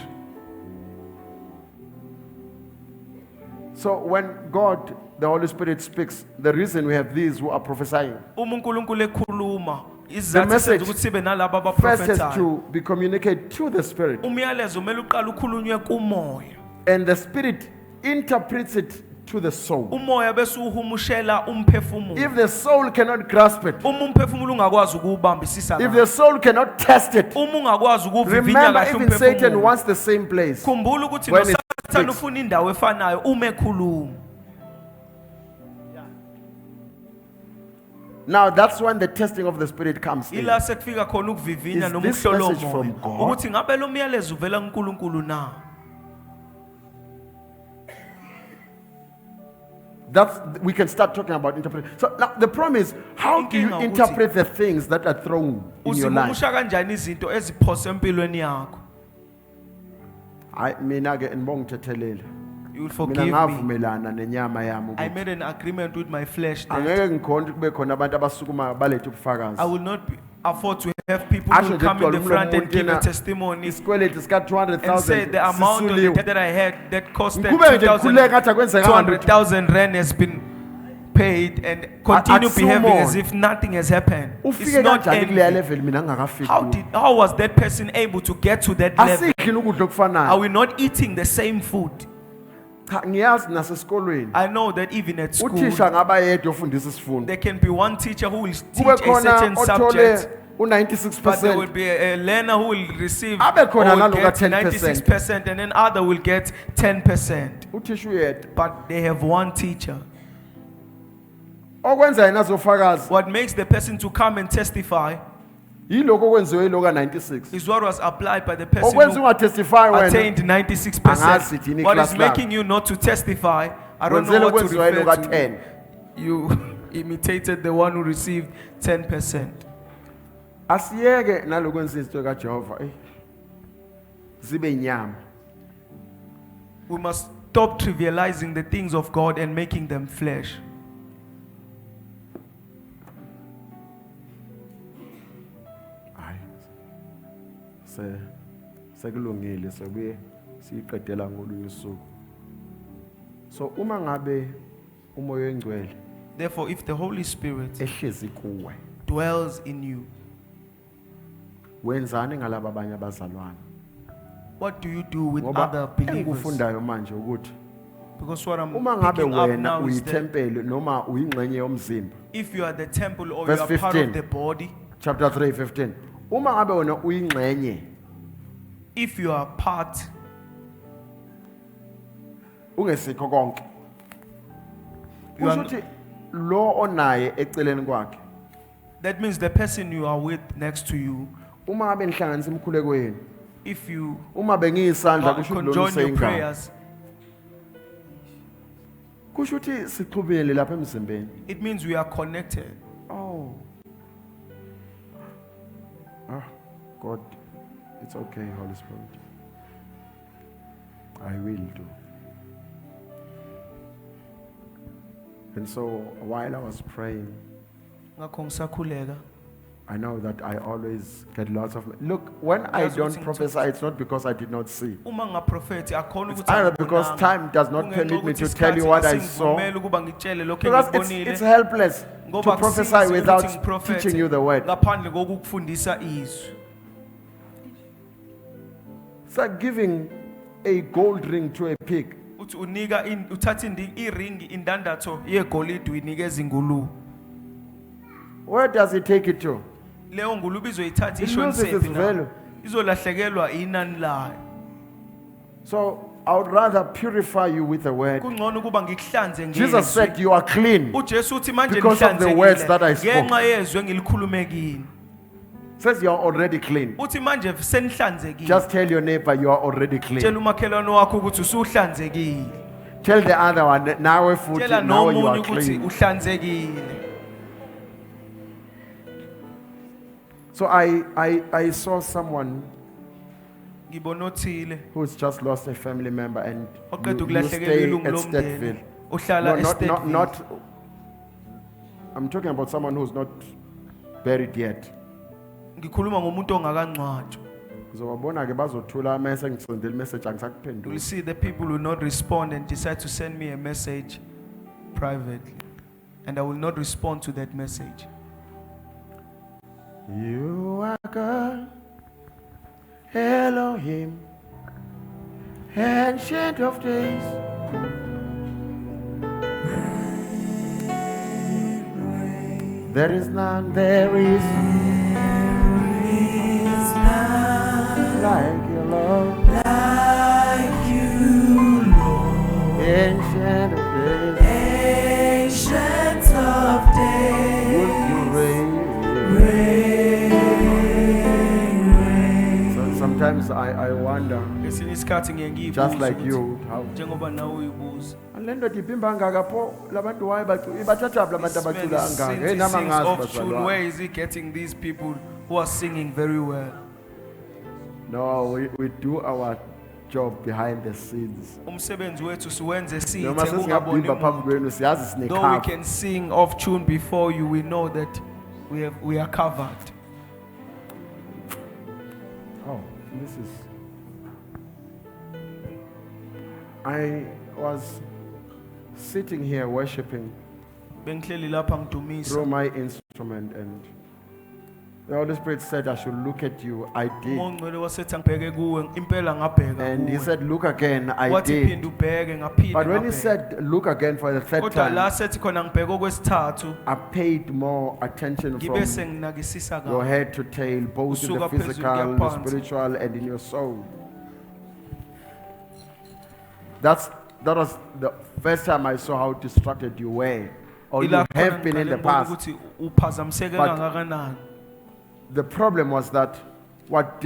So when God, the Holy Spirit speaks, the reason we have these who are prophesying, uNkulunkulu ekhuluma, the izathu message senza ukuthi sibe nalabo first has abaprofethayo. to be communicated to the Spirit. Umyalezo umele uqala ukhulunywe kumoya. And the Spirit interprets it to the soul. Umoya bese uhumushela umphefumulo. If the soul cannot grasp it, Uma umphefumulo ungakwazi ukuwubambisisa if kahle. the soul cannot test it, Uma ungakwazi ukuvivinya remember kahle even Satan umphefumulo. wants the same place. Khumbula ukuthi When it noSathane speaks. ufuna indawo efanayo uma ekhuluma. Now that's when the testing of the Spirit comes in. Ila sekufika khona ukuvivinya Is noma this ukuhlola message umoya. from God? Ukuthi ngabe lo myalezo uvela kuNkulunkulu na? We can start talking about interpretation. So now the problem is, how do you Inkinga ukuthi- interpret the things that are thrown in your life? Uzihumusha kanjani izinto eziphose empilweni yakho? Mina ke ngibongithethelele. You will Mina forgive me. ngavumelana nenyama yami I ukuthi made an agreement with my flesh that angeke ngikhona kube khona abantu abasukuma balethe I ubufakazi. will not afford to have people Asho who nje come in the kugcwala front and umuntu give a yena testimony Isikweleti sika and say 200,000 the amount of the sisuliwe. debt that I had that costed Ngiqhubeke nje ngikhuleka ngathi akwenzekanga lutho. 200,000 rand has been paid and continue behaving as Akusumona. if nothing has happened. It's Ufike not kanjani kuleya envy. level mina ngingakafiki. How was that person able to get to that level? Asidli ukudla Are okufanayo. we not eating the same food? Cha ngiyazi nasesikolweni. I know that even at school, Uthisha ngaba yedwa ofundisa isifundo. there can be one teacher who will teach Kube a khona certain subject, u96%. but there will be a learner who will receive Abe khona or will naloka get 10%. 96% and then other will get 10%. Uthisha uyedwa. But they have one teacher. Okwenza yena azofakaza What makes the person to come and testify yiloko okwenziwe yiloka 96. is what was applied by the person Okwenza who ungatestify wena. attained Angazi 96%. thini What class is labo. making you not to testify, I don't Wenzele know what to okwenziwe yiloka refer to. 10. You imitated the one who received 10%. Asiyeke nalokwenza izinto kaJehova. Zibe inyama. We must stop trivializing the things of God and making them flesh. Hayi. Sekulungile sobuye siqedela ngolunye usuku. So uma ngabe umoya engcwele Therefore, if the Holy Spirit ehlezi kuwe, dwells in you, wenzani ngalabo abanye abazalwana? what do you do with Ngoba other believers? engikufundayo manje ukuthi Because what I'm uma ngabe picking up wena now is that uyithempeli noma uyingxenye yomzimba. if you are the temple or Verse you are part 15. of the body, Chapter 3:15. Uma ngabe wena uyingxenye if you are part, ungesikho konke. You are Kusho ukuthi lo onaye eceleni kwakhe that means the person you are with next to you, uma ngabe nihlanganisa imkhuleko yenu if you uma bengiyisandla kusho ukuthi lo conjoin your useyingane prayers, kusho ukuthi sixhubele lapha emzimbeni. it means we are connected. Oh God, it's okay, Holy Spirit, I will do. And so while I was praying, Ngakho ngisakhuleka, I know that I always get lots of. Look, when I Yazi don't ukuthi prophesy, it's not because I did not see. uma ngaprofethi akhona It's ukuthi either because angibonanga. time does not Kungenxa permit me ukuthi to tell you isikhathi what I saw. asingivumeli ukuba ngitshele lokho Because engikubonile. it's helpless to Ngoba prophesy akusizi ukuthi without ngiprofethe teaching you the word. ngaphandle kokukufundisa izwi. It's like giving a gold ring to a pig. Uthi unika uthatha iringi indandatho yegolide uyinikeza ingulube. Where does he take it to? Leyo ngulube izoyithatha It isho loses its nsephi na? value. Izolahlekelwa inani layo. So I would rather purify you with the word. kungcono ukuba ngikuhlanze Jesus ngezwi. said, you are clean. uJesu uthi manje Because of the words that I spoke. ngenxa yezwi engilikhulume kini. Says you are already clean. Uthi manje senihlanzekile. Just tell your neighbor you are already clean. Tshela umakhelwane wakho ukuthi usuhlanzekile. Tell the other one, now food, Tshela now you are nomunye ukuthi clean. uhlanzekile. So I saw someone Ngibona othile who's just lost a family member and oqeda you ukulahlekelwa stay ilungu at lomndeni. Stedville. Uhlala No, eStedville. not, I'm talking about someone who's not buried yet. Ngikhuluma ngomuntu ongakangcwatshwa. Uzobona ke bazothula mase ngisendele message You will angisakuphendula. see the people will not respond and decide to send me a message privately. And I will not respond to that message. You are God, Elohim, ancient of days. There is none, there is none like you, Lord. Like you, Lord, Ancient of days, ancient of days, would you reign? So sometimes I wonder, Ngesinye isikhathi ngiye ngiyibuze just like ukuthi, you, how njengoba nawe uyibuza. lento dipimba ngaka pho labantu waye ibathatha labantu This man abacula is ngaka since hey he nama sings ngazi off tune, bazalwane. where is he getting these people who are singing very well? No, we do our job behind the scenes. Umsebenzi wethu siwenze sithe Noma ungaboni sesingabhimba phambi umuntu. kwenu siyazi Though we sinekhafu. can sing off tune before you, we know that we are covered. Oh, this is. I was sitting here worshiping Bengihleli lapha ngidumisa. through my instrument, and the Holy Spirit said I should look at you. I did. Ungcwele wasethi angibheke kuwe, impela ngabheka And he kuwe. said, look again. I Wathi did. phinde ubheke, ngaphinde But when he ngabheka. said, look again for the third Kodwa la time, sethi khona ngibheke okwesithathu, I paid more attention ngibe from senginakisisa your kahle. head to tail, both in the Kusuka phezulu physical, kuya the phansi. spiritual, and in your soul. That was the first time I saw how distracted you were, or you Ila khona have been in ngiqale the ngibone past. ukuthi uphazamiseke But- kangakanani. The problem was that what